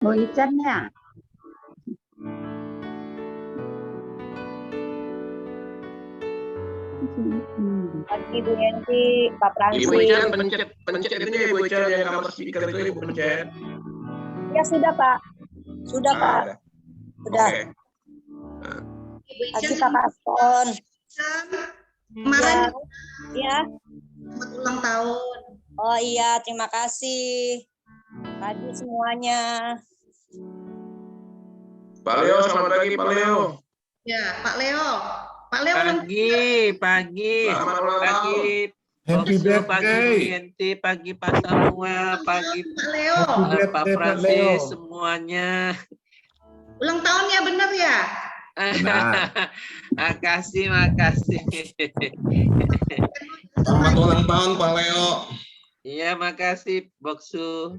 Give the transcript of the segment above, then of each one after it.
Bu Ican ya? Pagi Bu Yanti, Pak Pransi. Ibu Ican pencet ini ya Ibu Ican yang kamar speaker itu Ibu pencet. Ya sudah Pak. Sudah Pak. Sudah. Oke. Pagi Pak Kaston. Kemarin Ya. selamat ulang tahun. Oh iya, terima kasih. Pagi semuanya. Pak Leo, selamat pagi Pak Leo. Ya, Pak Leo. Pak Leo ulang Pagi. Selamat ulang tahun. Pagi. Happy Boksu, pagi birthday. Bu Yanti, pagi Pak Samuel, pagi Pak Leo. Happy Pak birthday, Pak Francis, Leo. semuanya. Ulang tahunnya benar ya? Benar. Makasih. Selamat ulang tahun Pak Leo. Iya, makasih Boksu.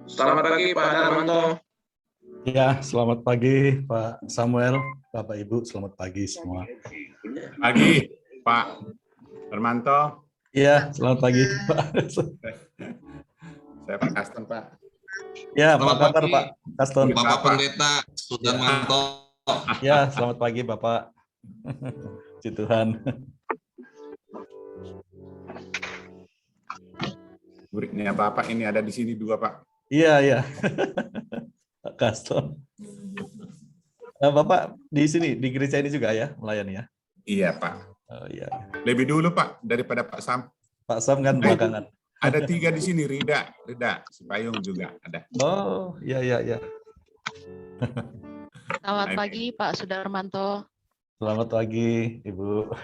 Selamat pagi Pak Darmanto. Ya, selamat pagi Pak Samuel, Bapak Ibu, selamat pagi semua. Pagi Pak Hermanto. Iya, selamat pagi Pak. Saya Pak Kaston Pak. Ya, apa Selamat kabar pagi, Pak Kaston? Bapak Pendeta Sudarmanto. Ya, selamat pagi Bapak. Puji Tuhan. Muridnya Bapak ini ada di sini dua Pak. Iya. Pak Kaston. Nah, Bapak di sini, di gereja ini juga ya, melayani ya? Iya Pak. Oh iya. Lebih dulu Pak daripada Pak Sam. Pak Sam kan belakangan. Ada 3 di sini, Rida, Sipayung juga ada. Oh, iya. Selamat pagi Pak Sudarmanto. Selamat pagi Ibu.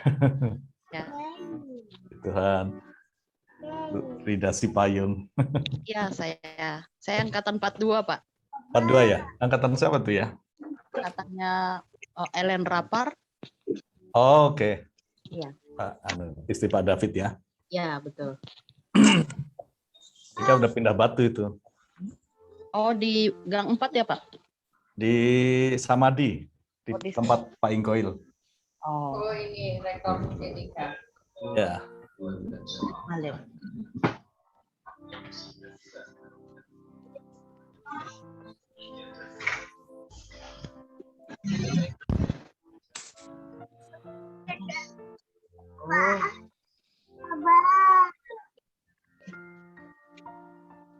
Ya. Puji Tuhan. Rida Sipayung. Ya, saya angkatan 42, Pak. 42 ya? Angkatan siapa tuh ya? Angkatannya Ellen Rapar. Oh, oke. Iya. Pak, istri Pak David ya? Ya, betul. Kita udah pindah Batu itu. Oh, di Gang 4 ya, Pak? Di Samadi, di Oh, di tempat Pak Ingkoil. Oh, ini rekor Jessica. Ya. Malem.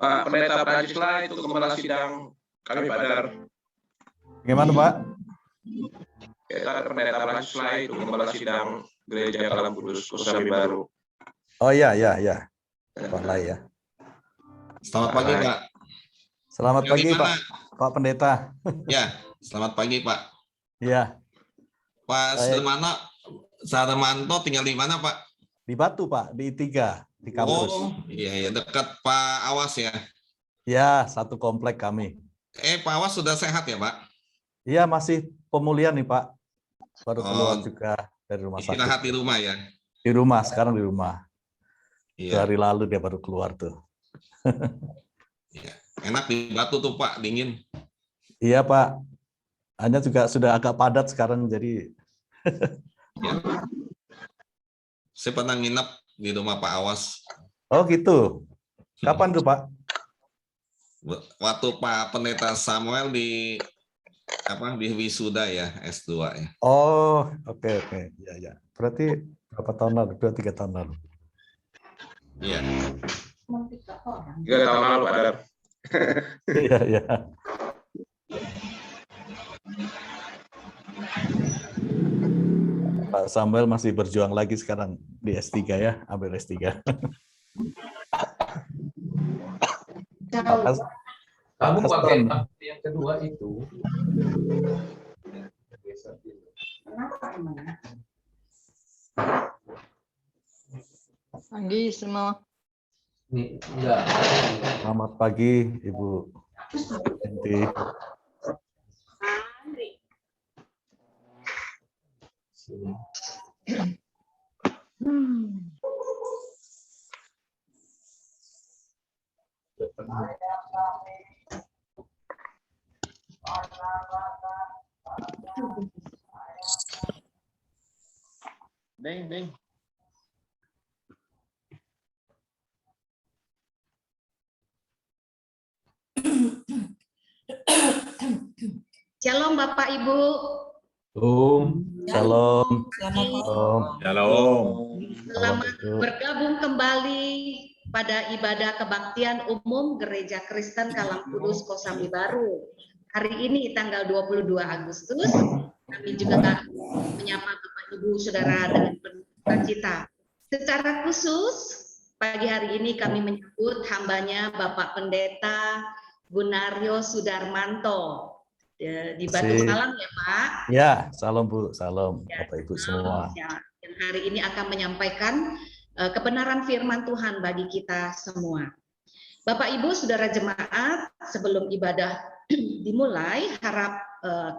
Pak Pendeta Prancisla itu kepala sidang kami Pak Dar. Gimana Pak? Pendeta Prancisla itu kepala sidang Gereja Kalam Kudus Kosambi Baru. Oh iya. Pak Lai ya. Selamat pagi Pak. Selamat Yang pagi di mana? Pak Pendeta. Ya, selamat pagi Pak. Iya, Pak Sudarmanto tinggal di mana Pak? di Batu Pak, di I3, di kampus. Oh, iya dekat Pak Awas ya. Ya, satu komplek kami. Pak Awas sudah sehat ya Pak? Iya, masih pemulihan nih Pak. Baru keluar Oh, juga dari rumah sakit. istirahat di rumah ya. Di rumah, sekarang di rumah. 2 Iya. hari lalu dia baru keluar tuh. Iya. Enak di Batu tuh Pak, dingin. Iya Pak, hanya juga sudah agak padat sekarang jadi. Ya. Saya pernah nginep di rumah Pak Awas. Oh gitu. Kapan tuh Pak? Waktu Pak Pendeta Samuel di wisuda ya, S2 ya. Oh, oke. Ya. Berarti berapa tahun lalu? 2-3 tahun lalu. Iya. 3 tahun lalu ada. Iya. Pak Samuel masih berjuang lagi sekarang di S3 ya, ambil S3. Kamu Pak pakai Aston. yang kedua itu. Pagi semua. Enggak. Selamat pagi Ibu Enti. Deng. Shalom Bapak Ibu. Shalom. Shalom. Selamat Bu. bergabung kembali pada ibadah kebaktian umum Gereja Kristen Kalang Kudus Kosambi Baru. Hari ini tanggal 22 Agustus, kami juga menyapa Bapak Ibu Saudara dengan penuh sukacita. Secara khusus, pagi hari ini kami menyebut hambanya Bapak Pendeta Gunario Sudarmanto di Batu Malang ya Pak. Ya, salam Bu, salam Bapak Ibu semua. Ya, yang hari ini akan menyampaikan kebenaran firman Tuhan bagi kita semua. Bapak Ibu Saudara jemaat, sebelum ibadah dimulai, harap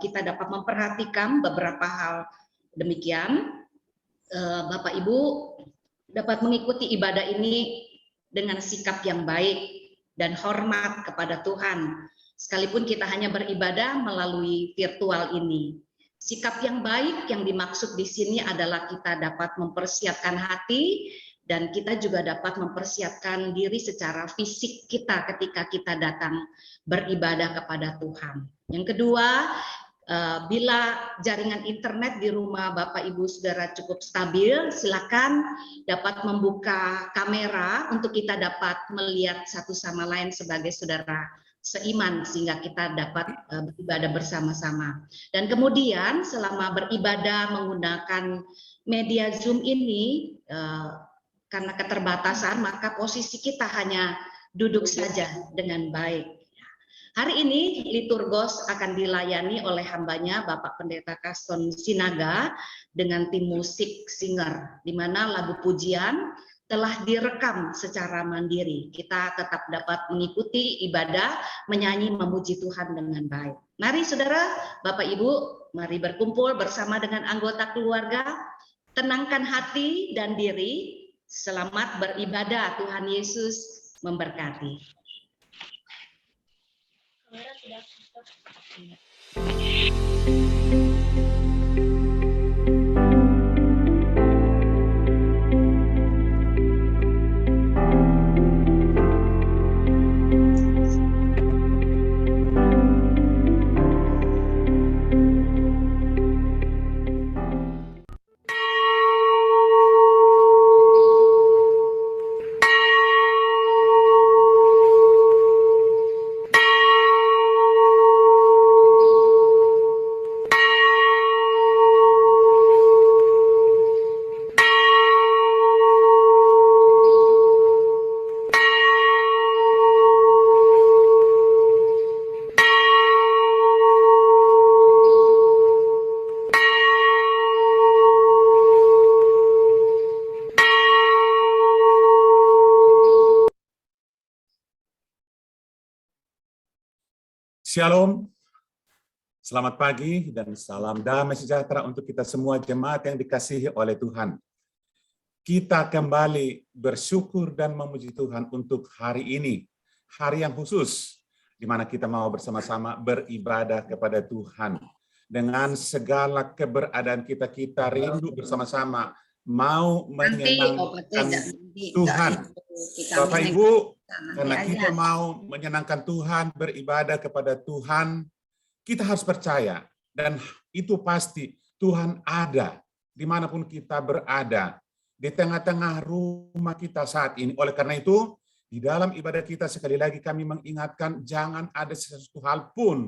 kita dapat memperhatikan beberapa hal demikian. Bapak Ibu dapat mengikuti ibadah ini dengan sikap yang baik dan hormat kepada Tuhan. Sekalipun kita hanya beribadah melalui virtual ini. Sikap yang baik yang dimaksud di sini adalah kita dapat mempersiapkan hati dan kita juga dapat mempersiapkan diri secara fisik kita ketika kita datang beribadah kepada Tuhan. Yang kedua, bila jaringan internet di rumah Bapak Ibu Saudara cukup stabil, silakan dapat membuka kamera untuk kita dapat melihat satu sama lain sebagai saudara seiman sehingga kita dapat beribadah bersama-sama. Dan kemudian selama beribadah menggunakan media Zoom ini, karena keterbatasan maka posisi kita hanya duduk saja dengan baik. Hari ini liturgos akan dilayani oleh hambanya Bapak Pendeta Kaston Sinaga dengan tim musik singer, di mana lagu pujian telah direkam secara mandiri. Kita tetap dapat mengikuti ibadah, menyanyi, memuji Tuhan dengan baik. Mari saudara, Bapak Ibu, mari berkumpul bersama dengan anggota keluarga, tenangkan hati dan diri, selamat beribadah, Tuhan Yesus memberkati. Shalom, selamat pagi dan salam damai sejahtera untuk kita semua jemaat yang dikasihi oleh Tuhan. Kita kembali bersyukur dan memuji Tuhan untuk hari ini, hari yang khusus, di mana kita mau bersama-sama beribadah kepada Tuhan. Dengan segala keberadaan kita rindu bersama-sama, mau menyenangkan Tuhan. Kita Bapak menengok Ibu, nanti karena aja. kita mau menyenangkan Tuhan, beribadah kepada Tuhan, kita harus percaya. Dan itu pasti Tuhan ada dimanapun kita berada, di tengah-tengah rumah kita saat ini. Oleh karena itu, di dalam ibadah kita sekali lagi kami mengingatkan, jangan ada sesuatu hal pun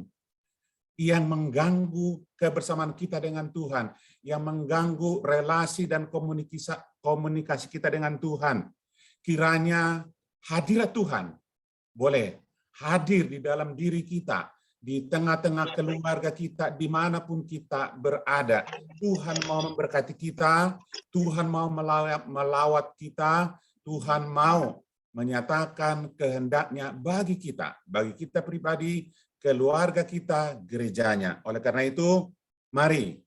yang mengganggu kebersamaan kita dengan Tuhan, yang mengganggu relasi dan komunikasi kita dengan Tuhan. Kiranya hadirat Tuhan boleh hadir di dalam diri kita, di tengah-tengah keluarga kita, dimanapun kita berada. Tuhan mau memberkati kita, Tuhan mau melawat kita, Tuhan mau menyatakan kehendaknya bagi kita pribadi, keluarga kita, gerejanya. Oleh karena itu, mari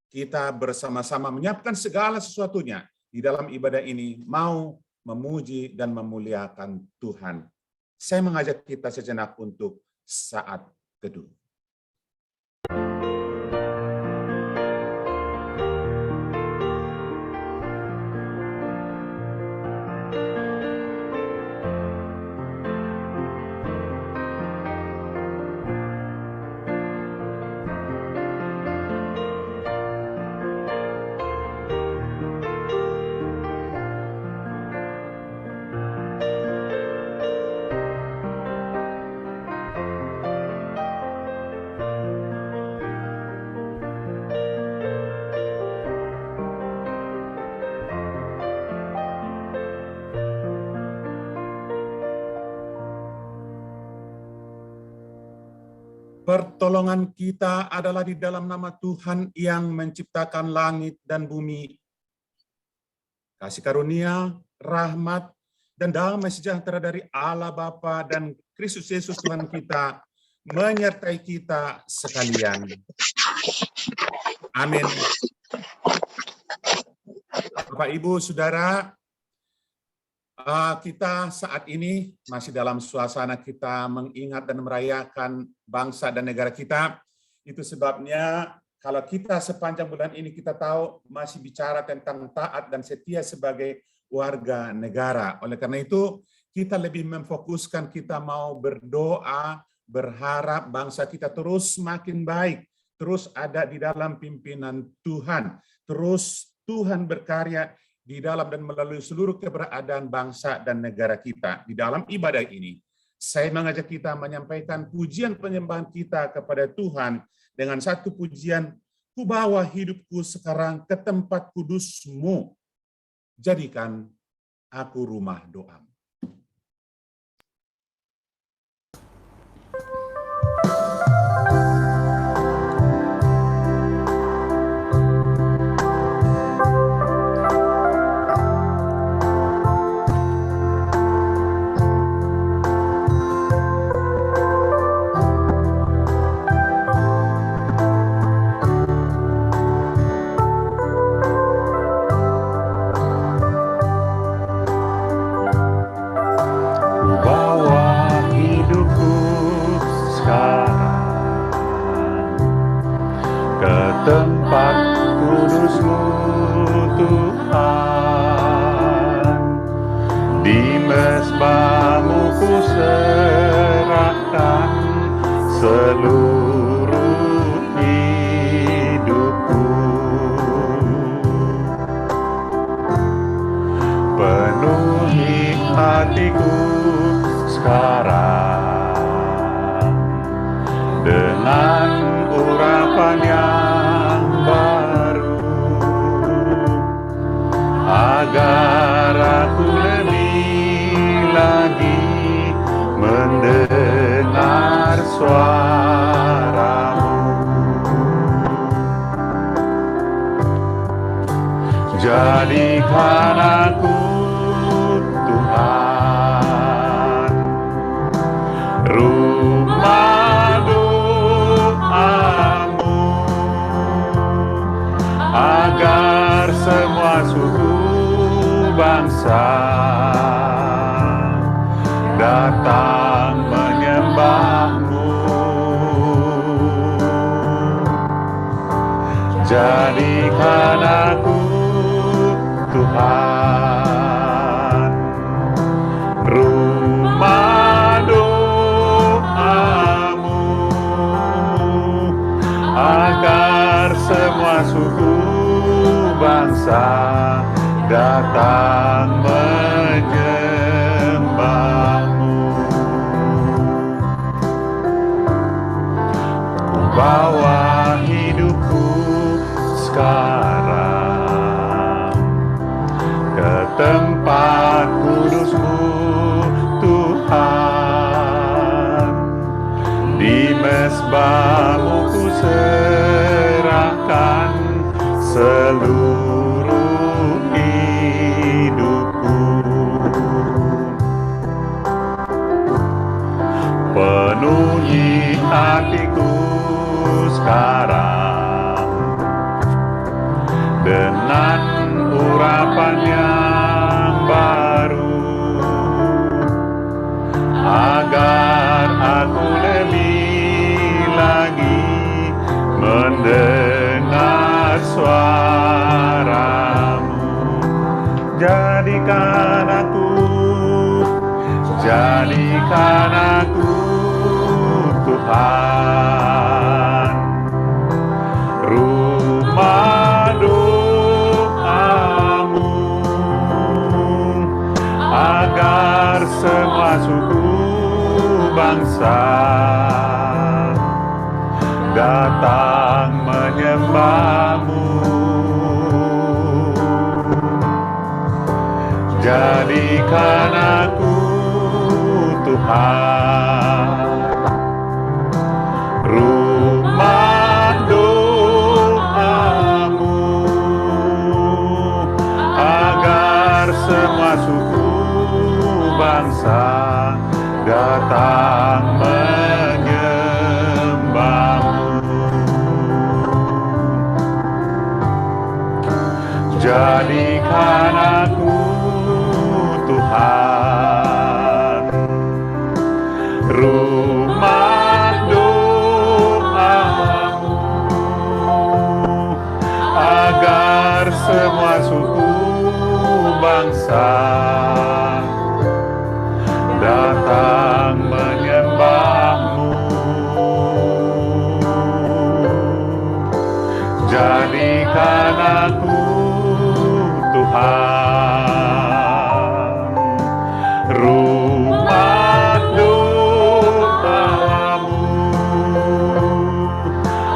kita bersama-sama menyiapkan segala sesuatunya di dalam ibadah ini, mau memuji dan memuliakan Tuhan. Saya mengajak kita sejenak untuk saat teduh. Pertolongan kita adalah di dalam nama Tuhan yang menciptakan langit dan bumi. Kasih karunia, rahmat, dan damai sejahtera dari Allah Bapa dan Kristus Yesus Tuhan kita menyertai kita sekalian. Amin. Bapak, Ibu, Saudara, kita saat ini masih dalam suasana kita mengingat dan merayakan bangsa dan negara kita. Itu sebabnya kalau kita sepanjang bulan ini kita tahu masih bicara tentang taat dan setia sebagai warga negara. Oleh karena itu kita lebih memfokuskan, kita mau berdoa, berharap bangsa kita terus makin baik, terus ada di dalam pimpinan Tuhan, terus Tuhan berkarya di dalam dan melalui seluruh keberadaan bangsa dan negara kita. Di dalam ibadah ini, saya mengajak kita menyampaikan pujian penyembahan kita kepada Tuhan dengan satu pujian, ku bawa hidupku sekarang ke tempat kudus-Mu, jadikan aku rumah doa. Tempat kudus-Mu Tuhan, di mezbah-Mu ku serahkan seluruh hidupku. Penuhi hatiku sekarang dengan urapan yang baru, agar aku lebih lagi mendengar suara-Mu. Jadikan aku Tuhan rumah doa-Mu, agar semua suku bangsa datang menyembah-Mu. Jadikan aku Tuhan datang menyembahmu. Ku bawa hidupku sekarang ke tempat kudus-Mu, Tuhan. Di mezbah-Mu ku serahkan seluruh hidupku. Penuhi hatiku sekarang dengan urapan yang baru, agar aku lebih lagi mendengar suara-Mu. Jadikan aku Tuhan, rumah doa-Mu, agar semua suku bangsa datang menyembah-Mu. Jadikan aku Tuhan, rumah doa-Mu, agar semua suku bangsa datang menyembah-Mu. Jadikan aku Tuhan, rumah doa-Mu, agar semua suku bangsa datang menyembah-Mu. Jadikan aku Tuhan, rumah doa-Mu,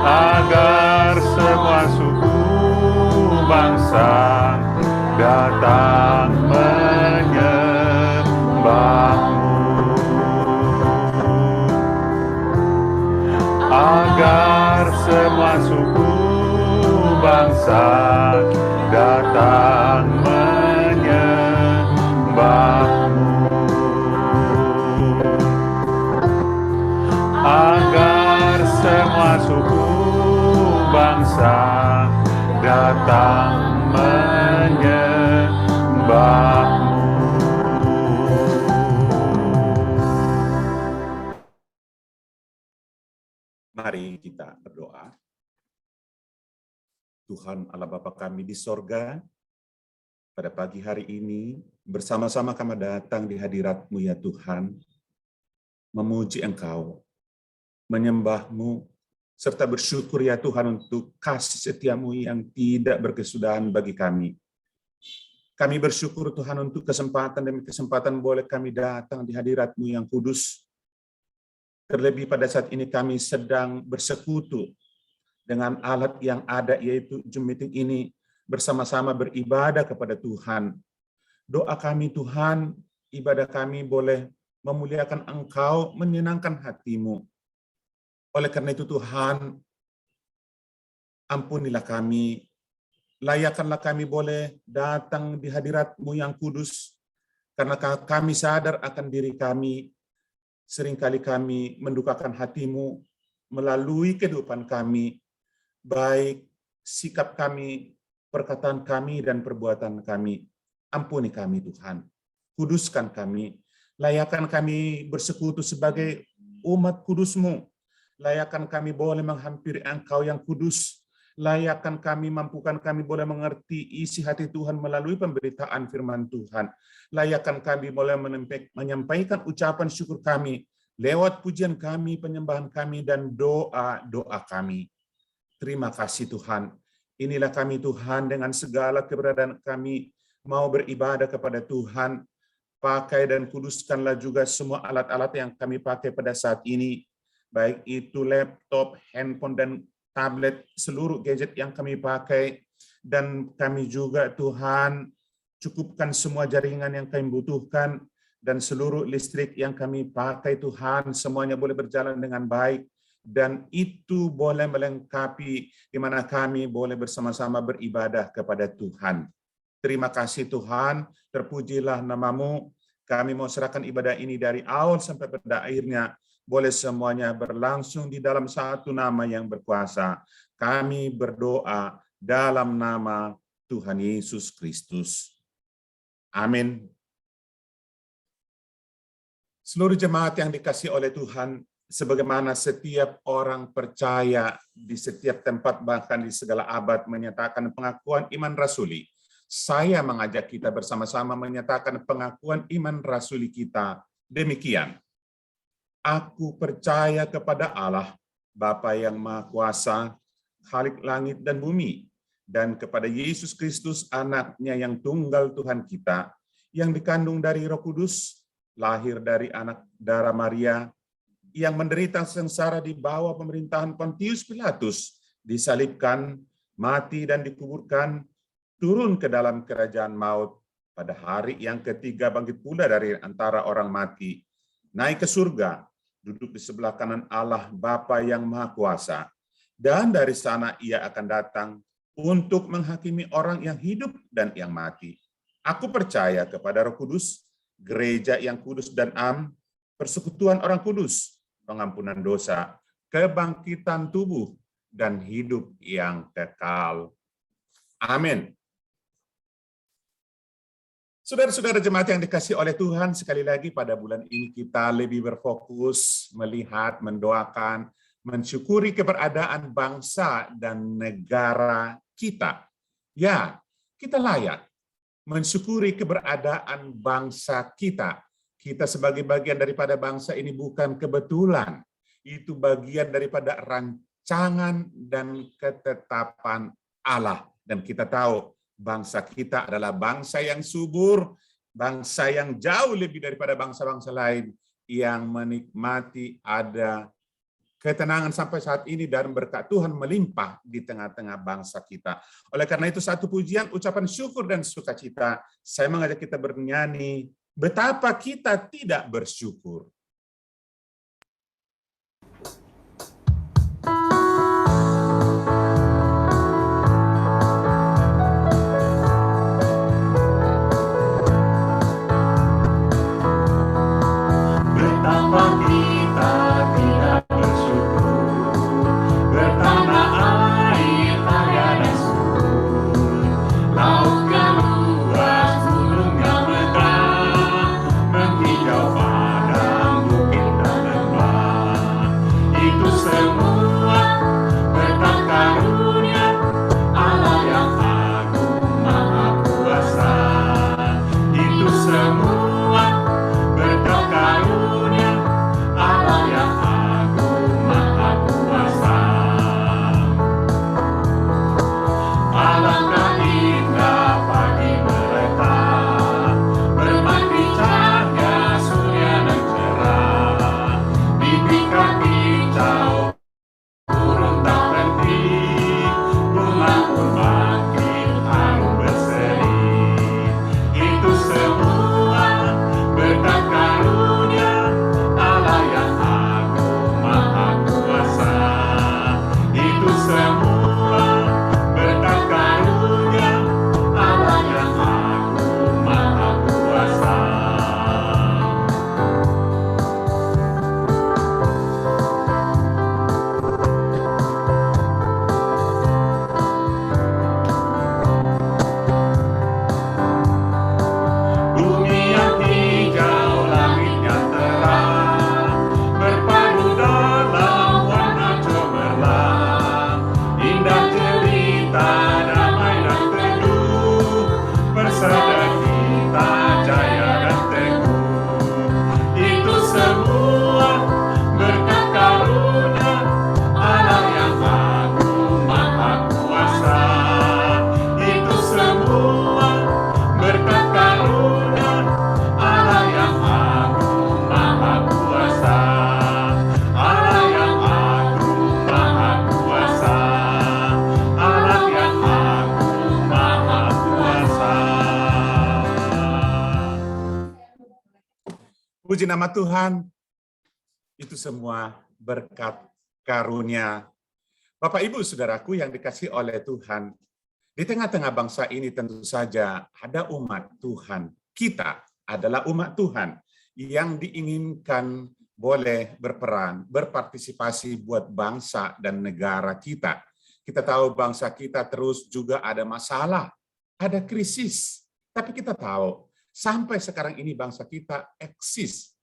agar semua suku bangsa datang menyembah-Mu, agar semua suku bangsa datang menyembah-Mu, agar semua suku bangsa datang menyembah-Mu. Mari kita berdoa. Tuhan Allah Bapa kami di sorga, pada pagi hari ini bersama-sama kami datang di hadirat-Mu ya Tuhan, memuji Engkau, menyembah-Mu, serta bersyukur ya Tuhan untuk kasih setia-Mu yang tidak berkesudahan bagi kami. Kami bersyukur Tuhan untuk kesempatan demi kesempatan boleh kami datang di hadirat-Mu yang kudus. Terlebih pada saat ini kami sedang bersekutu dengan alat yang ada, yaitu Zoom meeting ini, bersama-sama beribadah kepada Tuhan. Doa kami Tuhan, ibadah kami boleh memuliakan Engkau, menyenangkan hati-Mu. Oleh karena itu Tuhan, ampunilah kami, layakkanlah kami boleh datang di hadirat-Mu yang kudus, karena kami sadar akan diri kami, seringkali kami mendukakan hati-Mu melalui kehidupan kami, baik sikap kami, perkataan kami, dan perbuatan kami. Ampuni kami Tuhan, kuduskan kami, layakkan kami bersekutu sebagai umat kudus-Mu, layakkan kami boleh menghampiri Engkau yang kudus, layakkan kami, mampukan kami boleh mengerti isi hati Tuhan melalui pemberitaan firman Tuhan, layakkan kami boleh menyampaikan ucapan syukur kami lewat pujian kami, penyembahan kami, dan doa-doa kami. Terima kasih Tuhan. Inilah kami Tuhan, dengan segala keberadaan kami, mau beribadah kepada Tuhan, pakai dan kuduskanlah juga semua alat-alat yang kami pakai pada saat ini, baik itu laptop, handphone, dan tablet, seluruh gadget yang kami pakai, dan kami juga Tuhan cukupkan semua jaringan yang kami butuhkan, dan seluruh listrik yang kami pakai Tuhan, semuanya boleh berjalan dengan baik, dan itu boleh melengkapi di mana kami boleh bersama-sama beribadah kepada Tuhan. Terima kasih Tuhan, terpujilah nama-Mu. Kami mau serahkan ibadah ini dari awal sampai pada akhirnya, boleh semuanya berlangsung di dalam satu nama yang berkuasa. Kami berdoa dalam nama Tuhan Yesus Kristus. Amin. Seluruh jemaat yang dikasihi oleh Tuhan, sebagaimana setiap orang percaya di setiap tempat, bahkan di segala abad, menyatakan pengakuan iman rasuli, saya mengajak kita bersama-sama menyatakan pengakuan iman rasuli kita demikian. Aku percaya kepada Allah, Bapa yang Maha Kuasa, Khalik langit dan bumi, dan kepada Yesus Kristus, anaknya yang tunggal Tuhan kita, yang dikandung dari Roh Kudus, lahir dari anak darah Maria, yang menderita sengsara di bawah pemerintahan Pontius Pilatus, disalibkan, mati dan dikuburkan, turun ke dalam kerajaan maut, pada hari yang ketiga bangkit pula dari antara orang mati, naik ke surga, duduk di sebelah kanan Allah Bapa yang Maha Kuasa, dan dari sana ia akan datang untuk menghakimi orang yang hidup dan yang mati. Aku percaya kepada Roh Kudus, gereja yang kudus dan am, persekutuan orang kudus, pengampunan dosa, kebangkitan tubuh, dan hidup yang kekal. Amin. Saudara-saudara jemaat yang dikasihi oleh Tuhan, sekali lagi pada bulan ini kita lebih berfokus melihat, mendoakan, mensyukuri keberadaan bangsa dan negara kita. Ya, kita layak mensyukuri keberadaan bangsa kita. Kita sebagai bagian daripada bangsa ini bukan kebetulan. Itu bagian daripada rancangan dan ketetapan Allah. Dan kita tahu bangsa kita adalah bangsa yang subur, bangsa yang jauh lebih daripada bangsa-bangsa lain yang menikmati ada ketenangan sampai saat ini dan berkat Tuhan melimpah di tengah-tengah bangsa kita. Oleh karena itu satu pujian, ucapan syukur dan sukacita, saya mengajak kita bernyanyi, betapa kita tidak bersyukur. Menghijau padang Puji nama Tuhan, itu semua berkat karunia. Bapak, Ibu, Saudaraku yang dikasihi oleh Tuhan, di tengah-tengah bangsa ini tentu saja ada umat Tuhan. Kita adalah umat Tuhan yang diinginkan boleh berperan, berpartisipasi buat bangsa dan negara kita. Kita tahu bangsa kita terus juga ada masalah, ada krisis. Tapi kita tahu, sampai sekarang ini bangsa kita eksis.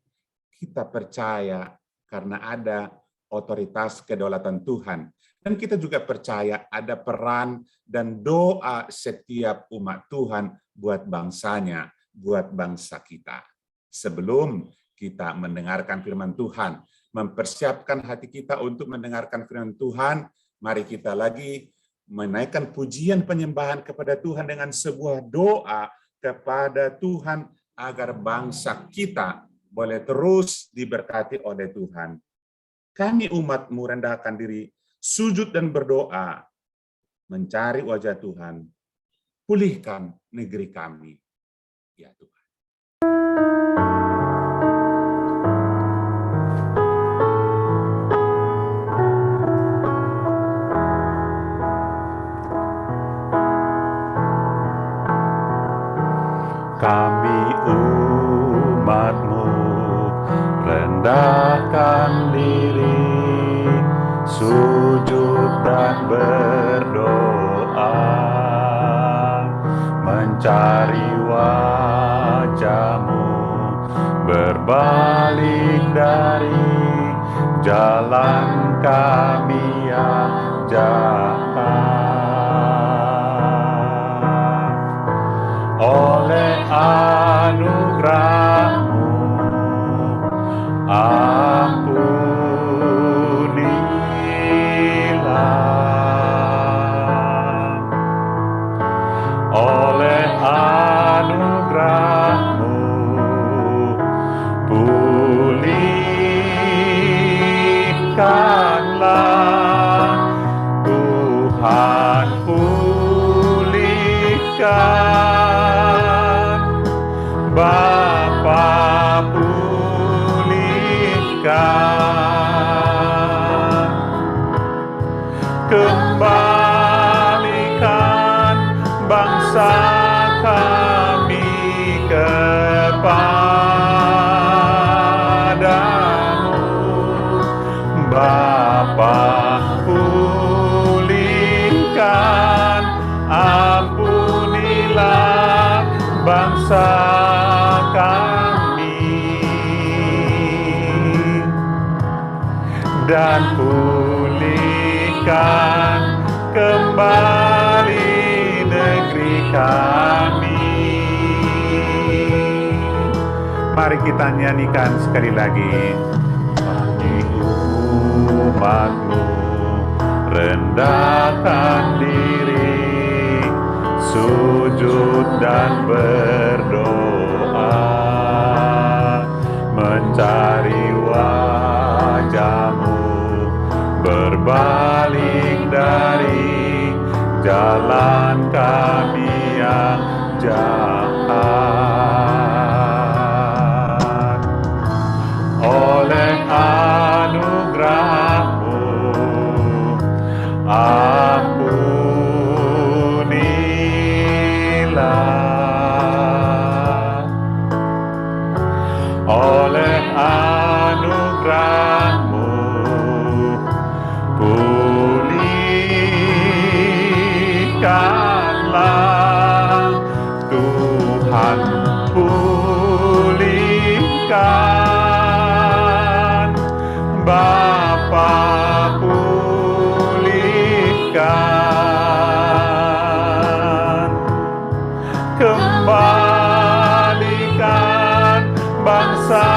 Kita percaya karena ada otoritas kedaulatan Tuhan. Dan kita juga percaya ada peran dan doa setiap umat Tuhan buat bangsanya, buat bangsa kita. Sebelum kita mendengarkan firman Tuhan, mempersiapkan hati kita untuk mendengarkan firman Tuhan, mari kita lagi menaikkan pujian penyembahan kepada Tuhan dengan sebuah doa kepada Tuhan agar bangsa kita boleh terus diberkati oleh Tuhan. Kami umat-Mu rendahkan diri, sujud dan berdoa, mencari wajah Tuhan. Pulihkan negeri kami, ya Tuhan. Kami umat-Mu rendahkan diri, sujud dan berdoa, mencari wajah-Mu, berbalik dari jalan kami yang jahat. Oleh anugerah-Mu, ampunilah. Oleh anugerah-Mu, pulihkanlah. Tuhan, pulihkan. Bapa, pulihkan. Kembalikan bangsa kami kepadamu. Bapa, pulihkan, ampunilah bangsa dan pulihkan kembali negeri kami. Mari kita nyanyikan sekali lagi. Kami umat-Mu rendahkan diri, sujud dan berdoa, mencari wajah-Mu, berbalik dari jalan kami yang jahat. Oleh anugerah-Mu, ampunilah. Oleh anugerah-Mu, pulihkanlah. Tuhan, pulihkan. Bapa, pulihkan. Kembalikan bangsa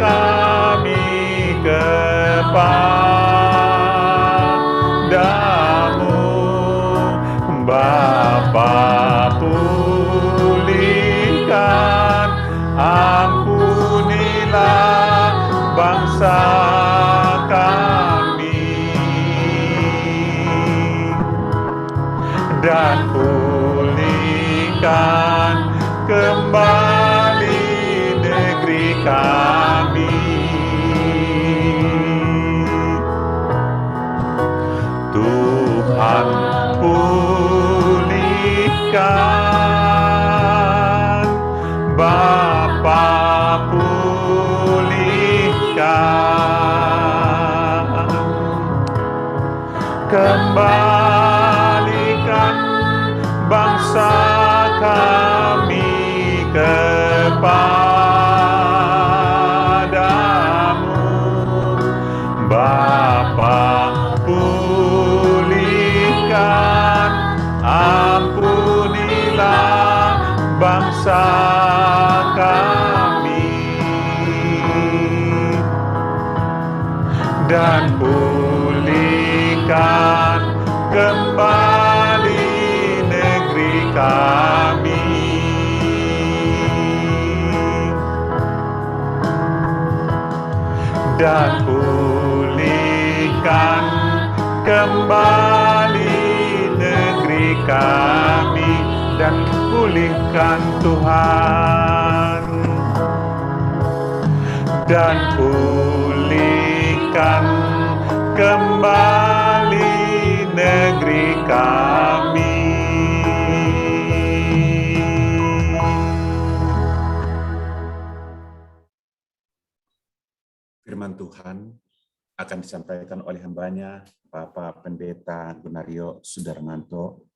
kami kepadamu. Bapa, pulihkan, ampunilah bangsa kami dan pulihkan kembali negeri kami. Kembalikan bangsa kami kepadamu, Bapa. Pulihkan, ampunilah bangsa kami, dan pulihkan kembali negeri kami. Dan pulihkan kembali negeri kami, dan pulihkan Tuhan, dan pulihkan kembali negeri kami. Firman Tuhan akan disampaikan oleh hambanya, Bapak Pendeta Gunario Sudarmanto.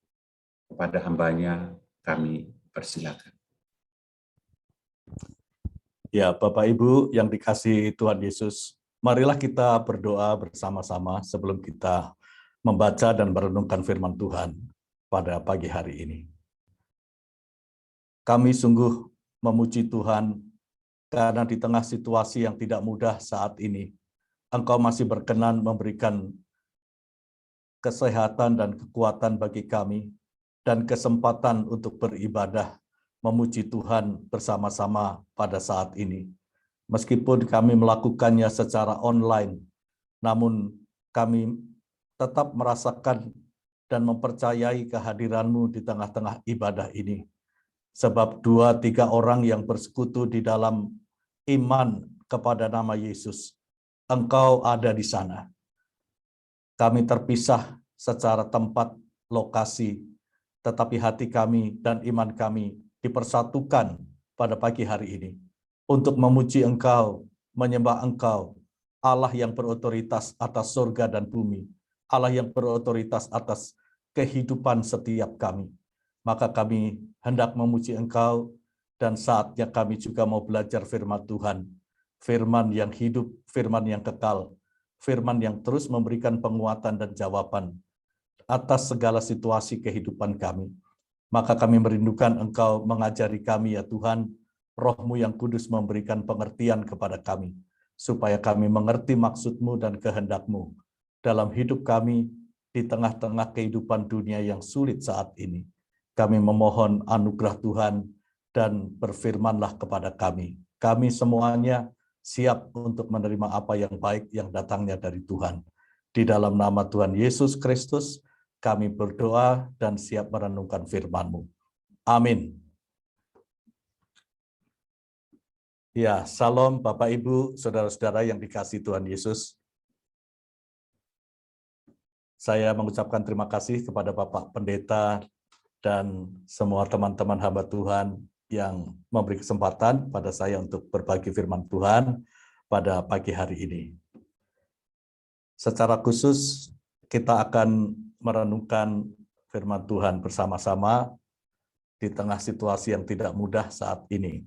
Kepada hambanya kami persilakan. Ya, Bapak Ibu yang dikasihi Tuhan Yesus, marilah kita berdoa bersama-sama sebelum kita membaca dan merenungkan firman Tuhan pada pagi hari ini. Kami sungguh memuji Tuhan karena di tengah situasi yang tidak mudah saat ini, Engkau masih berkenan memberikan kesehatan dan kekuatan bagi kami, dan kesempatan untuk beribadah, memuji Tuhan bersama-sama pada saat ini. Meskipun kami melakukannya secara online, namun kami tetap merasakan dan mempercayai kehadiran-Mu di tengah-tengah ibadah ini. Sebab 2-3 orang yang bersekutu di dalam iman kepada nama Yesus, Engkau ada di sana. Kami terpisah secara tempat, lokasi, tetapi hati kami dan iman kami dipersatukan pada pagi hari ini untuk memuji Engkau, menyembah Engkau, Allah yang berotoritas atas surga dan bumi, Allah yang berotoritas atas kehidupan setiap kami. Maka kami hendak memuji Engkau, dan saatnya kami juga mau belajar firman Tuhan, firman yang hidup, firman yang kekal, firman yang terus memberikan penguatan dan jawaban atas segala situasi kehidupan kami. Maka kami merindukan Engkau mengajari kami ya Tuhan, Roh-Mu yang kudus memberikan pengertian kepada kami, supaya kami mengerti maksud-Mu dan kehendak-Mu dalam hidup kami di tengah-tengah kehidupan dunia yang sulit saat ini. Kami memohon anugerah Tuhan dan berfirmanlah kepada kami. Kami semuanya siap untuk menerima apa yang baik yang datangnya dari Tuhan. Di dalam nama Tuhan Yesus Kristus, kami berdoa dan siap merenungkan firman-Mu. Amin. Ya, salam Bapak Ibu, saudara-saudara yang dikasihi Tuhan Yesus. Saya mengucapkan terima kasih kepada Bapak Pendeta dan semua teman-teman hamba Tuhan yang memberi kesempatan pada saya untuk berbagi firman Tuhan pada pagi hari ini. Secara khusus, kita akan merenungkan firman Tuhan bersama-sama di tengah situasi yang tidak mudah saat ini.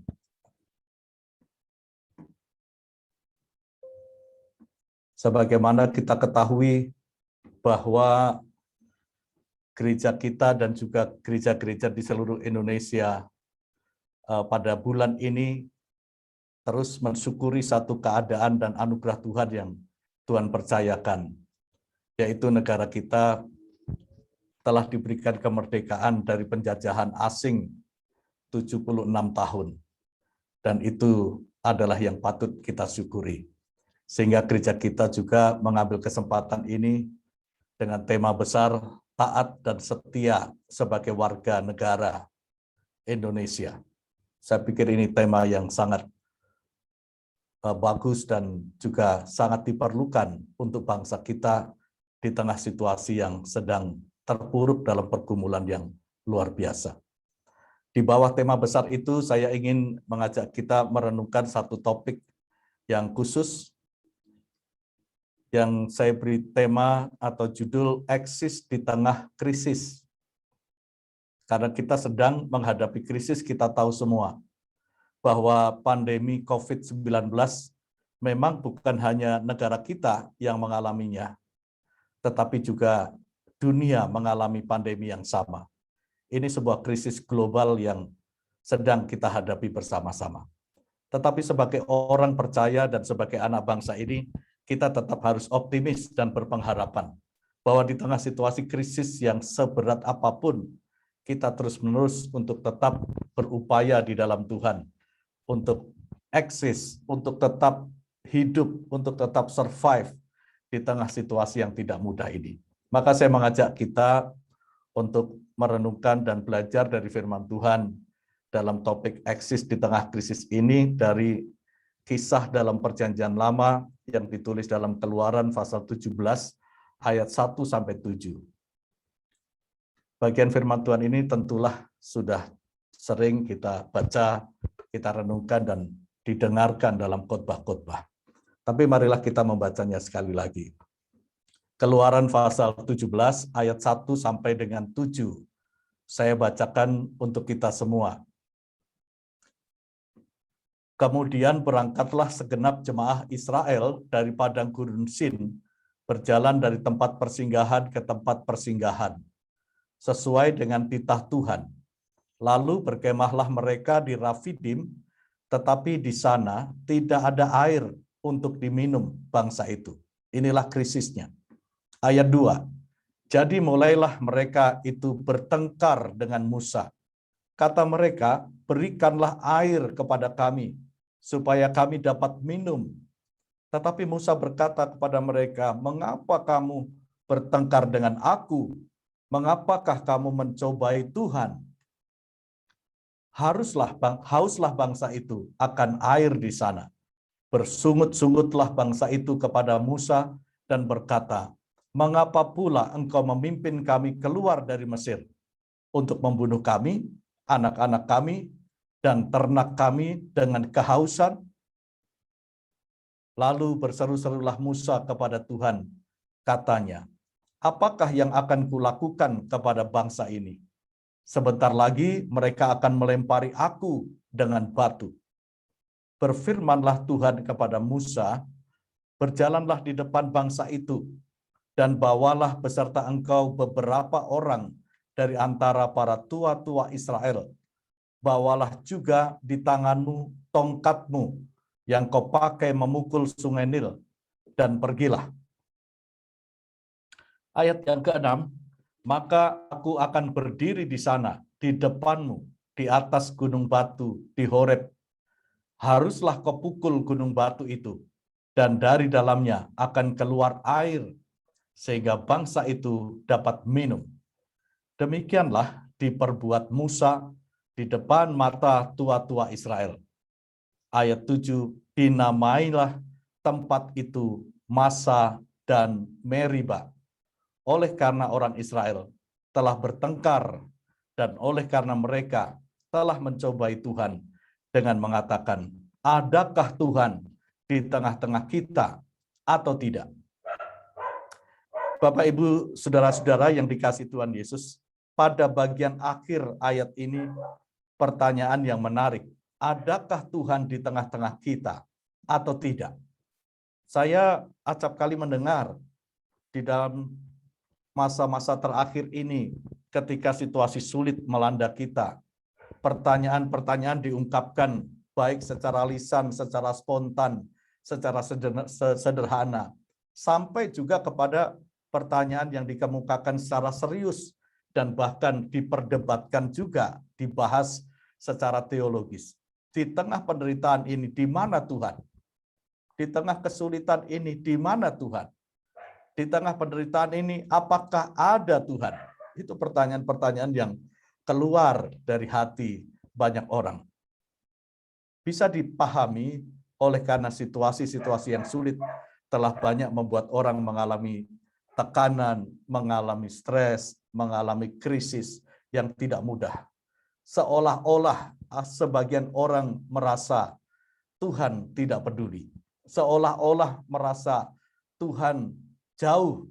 Sebagaimana kita ketahui bahwa gereja kita dan juga gereja-gereja di seluruh Indonesia pada bulan ini terus mensyukuri satu keadaan dan anugerah Tuhan yang Tuhan percayakan, yaitu negara kita telah diberikan kemerdekaan dari penjajahan asing 76 tahun. Dan itu adalah yang patut kita syukuri. Sehingga gereja kita juga mengambil kesempatan ini dengan tema besar, taat dan setia sebagai warga negara Indonesia. Saya pikir ini tema yang sangat bagus dan juga sangat diperlukan untuk bangsa kita di tengah situasi yang sedang terpuruk dalam pergumulan yang luar biasa. Di bawah tema besar itu, saya ingin mengajak kita merenungkan satu topik yang khusus, yang saya beri tema atau judul eksis di tengah krisis. Karena kita sedang menghadapi krisis, kita tahu semua bahwa pandemi COVID-19 memang bukan hanya negara kita yang mengalaminya, tetapi juga dunia mengalami pandemi yang sama. Ini sebuah krisis global yang sedang kita hadapi bersama-sama. Tetapi sebagai orang percaya dan sebagai anak bangsa ini, kita tetap harus optimis dan berpengharapan bahwa di tengah situasi krisis yang seberat apapun, kita terus-menerus untuk tetap berupaya di dalam Tuhan, untuk eksis, untuk tetap hidup, untuk tetap survive di tengah situasi yang tidak mudah ini. Maka saya mengajak kita untuk merenungkan dan belajar dari firman Tuhan dalam topik eksis di tengah krisis ini dari kisah dalam Perjanjian Lama yang ditulis dalam Keluaran pasal 17 ayat 1-7. Bagian firman Tuhan ini tentulah sudah sering kita baca, kita renungkan dan didengarkan dalam khotbah-khotbah. Tapi marilah kita membacanya sekali lagi. Keluaran pasal 17 ayat 1 sampai dengan 7. Saya bacakan untuk kita semua. Kemudian berangkatlah segenap jemaah Israel dari padang gurun Sin, berjalan dari tempat persinggahan ke tempat persinggahan, sesuai dengan titah Tuhan. Lalu berkemahlah mereka di Rafidim, tetapi di sana tidak ada air untuk diminum bangsa itu. Inilah krisisnya. Ayat 2. Jadi mulailah mereka itu bertengkar dengan Musa. Kata mereka, berikanlah air kepada kami, supaya kami dapat minum. Tetapi Musa berkata kepada mereka, mengapa kamu bertengkar dengan aku? Mengapakah kamu mencobai Tuhan? Hauslah bangsa itu akan air di sana. Bersungut-sungutlah bangsa itu kepada Musa dan berkata, mengapa pula engkau memimpin kami keluar dari Mesir untuk membunuh kami, anak-anak kami, dan ternak kami dengan kehausan? Lalu berseru-serulah Musa kepada Tuhan, katanya, apakah yang akan kulakukan kepada bangsa ini? Sebentar lagi mereka akan melempari aku dengan batu. Berfirmanlah Tuhan kepada Musa, berjalanlah di depan bangsa itu, dan bawalah beserta engkau beberapa orang dari antara para tua-tua Israel. Bawalah juga di tanganmu tongkatmu yang kau pakai memukul sungai Nil, dan pergilah. Ayat yang ke-6, maka aku akan berdiri di sana, di depanmu, di atas gunung batu, di Horeb. Haruslah kau pukul gunung batu itu, dan dari dalamnya akan keluar air, sehingga bangsa itu dapat minum. Demikianlah diperbuat Musa di depan mata tua-tua Israel. Ayat 7, dinamailah tempat itu Masa dan Meriba, oleh karena orang Israel telah bertengkar dan oleh karena mereka telah mencobai Tuhan dengan mengatakan, adakah Tuhan di tengah-tengah kita atau tidak? Bapak, Ibu, saudara-saudara yang dikasihi Tuhan Yesus, pada bagian akhir ayat ini pertanyaan yang menarik. Adakah Tuhan di tengah-tengah kita atau tidak? Saya acap kali mendengar di dalam masa-masa terakhir ini ketika situasi sulit melanda kita, pertanyaan-pertanyaan diungkapkan baik secara lisan, secara spontan, secara sederhana, sampai juga kepada pertanyaan yang dikemukakan secara serius dan bahkan diperdebatkan juga, dibahas secara teologis. Di tengah penderitaan ini, di mana Tuhan? Di tengah kesulitan ini, di mana Tuhan? Di tengah penderitaan ini, apakah ada Tuhan? Itu pertanyaan-pertanyaan yang keluar dari hati banyak orang. Bisa dipahami oleh karena situasi-situasi yang sulit telah banyak membuat orang mengalami tekanan, mengalami stres, mengalami krisis yang tidak mudah. Seolah-olah sebagian orang merasa Tuhan tidak peduli. Seolah-olah merasa Tuhan jauh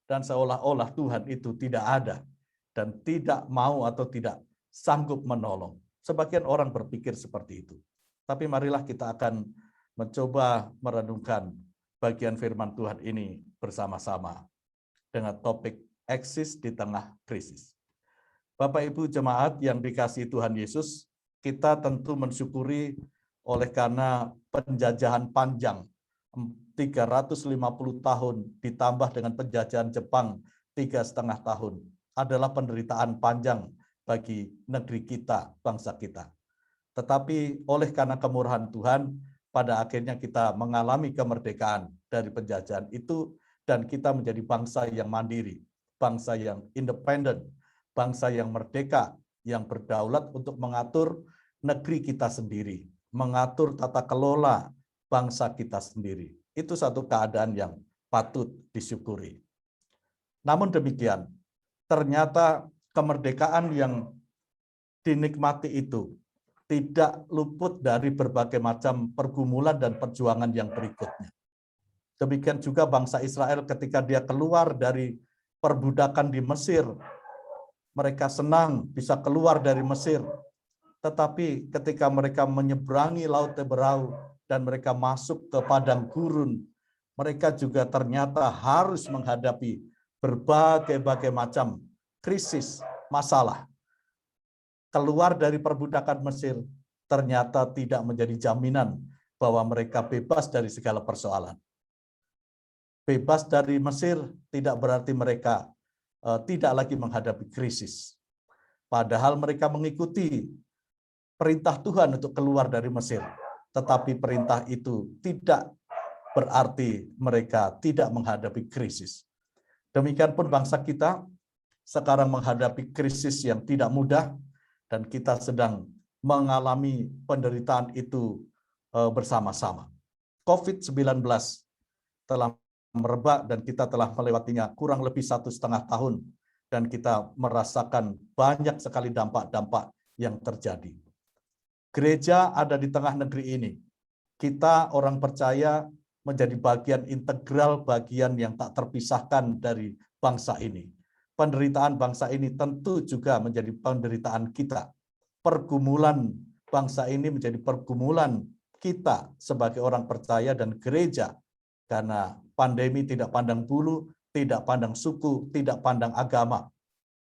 dan seolah-olah Tuhan itu tidak ada dan tidak mau atau tidak sanggup menolong. Sebagian orang berpikir seperti itu. Tapi marilah kita akan mencoba merenungkan bagian firman Tuhan ini bersama-sama dengan topik eksis di tengah krisis. Bapak Ibu jemaat yang dikasihi Tuhan Yesus, kita tentu mensyukuri oleh karena penjajahan panjang 350 tahun ditambah dengan penjajahan Jepang 3,5 tahun adalah penderitaan panjang bagi negeri kita, bangsa kita. Tetapi oleh karena kemurahan Tuhan, pada akhirnya kita mengalami kemerdekaan dari penjajahan itu dan kita menjadi bangsa yang mandiri, bangsa yang independen, bangsa yang merdeka, yang berdaulat untuk mengatur negeri kita sendiri, mengatur tata kelola bangsa kita sendiri. Itu satu keadaan yang patut disyukuri. Namun demikian, ternyata kemerdekaan yang dinikmati itu tidak luput dari berbagai macam pergumulan dan perjuangan yang berikutnya. Demikian juga bangsa Israel ketika dia keluar dari perbudakan di Mesir, mereka senang bisa keluar dari Mesir. Tetapi ketika mereka menyeberangi Laut Teberau dan mereka masuk ke padang gurun, mereka juga ternyata harus menghadapi berbagai macam krisis, masalah. Keluar dari perbudakan Mesir ternyata tidak menjadi jaminan bahwa mereka bebas dari segala persoalan. Bebas dari Mesir tidak berarti mereka tidak lagi menghadapi krisis. Padahal mereka mengikuti perintah Tuhan untuk keluar dari Mesir. Tetapi perintah itu tidak berarti mereka tidak menghadapi krisis. Demikian pun bangsa kita sekarang menghadapi krisis yang tidak mudah, dan kita sedang mengalami penderitaan itu bersama-sama. COVID-19 telah merebak dan kita telah melewatinya kurang lebih 1,5 tahun dan kita merasakan banyak sekali dampak-dampak yang terjadi. Gereja ada di tengah negeri ini. Kita orang percaya menjadi bagian integral, bagian yang tak terpisahkan dari bangsa ini. Penderitaan bangsa ini tentu juga menjadi penderitaan kita. Pergumulan bangsa ini menjadi pergumulan kita sebagai orang percaya dan gereja. Karena pandemi tidak pandang bulu, tidak pandang suku, tidak pandang agama.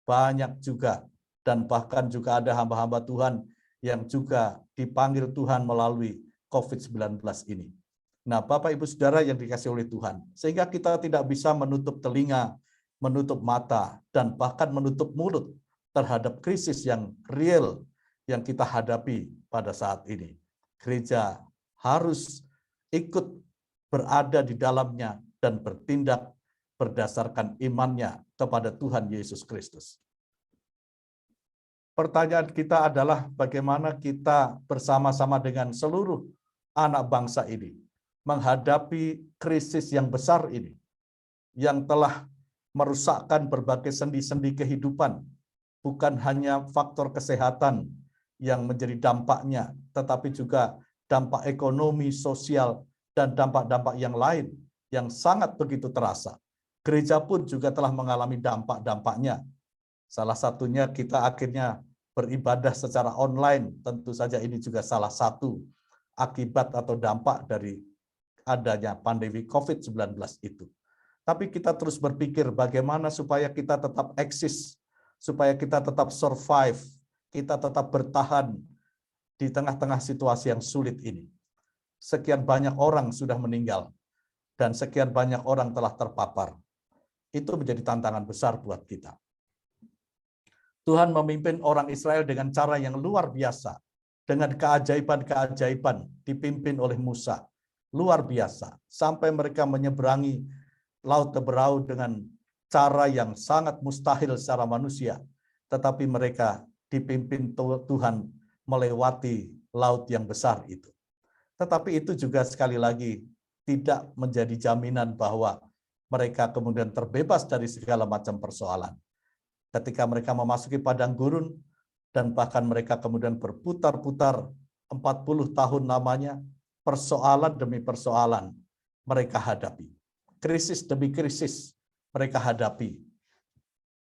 Banyak juga dan bahkan juga ada hamba-hamba Tuhan yang juga dipanggil Tuhan melalui COVID-19 ini. Nah, Bapak Ibu Saudara yang dikasihi oleh Tuhan, sehingga kita tidak bisa menutup telinga, menutup mata, dan bahkan menutup mulut terhadap krisis yang real yang kita hadapi pada saat ini. Gereja harus ikut berada di dalamnya dan bertindak berdasarkan imannya kepada Tuhan Yesus Kristus. Pertanyaan kita adalah bagaimana kita bersama-sama dengan seluruh anak bangsa ini menghadapi krisis yang besar ini, yang telah merusakkan berbagai sendi-sendi kehidupan, bukan hanya faktor kesehatan yang menjadi dampaknya, tetapi juga dampak ekonomi, sosial, dan dampak-dampak yang lain yang sangat begitu terasa. Gereja pun juga telah mengalami dampak-dampaknya. Salah satunya kita akhirnya beribadah secara online, tentu saja ini juga salah satu akibat atau dampak dari adanya pandemi COVID-19 itu. Tapi kita terus berpikir bagaimana supaya kita tetap eksis, supaya kita tetap survive, kita tetap bertahan di tengah-tengah situasi yang sulit ini. Sekian banyak orang sudah meninggal, dan sekian banyak orang telah terpapar. Itu menjadi tantangan besar buat kita. Tuhan memimpin orang Israel dengan cara yang luar biasa, dengan keajaiban-keajaiban dipimpin oleh Musa. Luar biasa, sampai mereka menyeberangi Laut Teberau dengan cara yang sangat mustahil secara manusia, tetapi mereka dipimpin Tuhan melewati laut yang besar itu. Tetapi itu juga sekali lagi tidak menjadi jaminan bahwa mereka kemudian terbebas dari segala macam persoalan. Ketika mereka memasuki padang gurun dan bahkan mereka kemudian berputar-putar 40 tahun lamanya, persoalan demi persoalan mereka hadapi. krisis demi krisis mereka hadapi.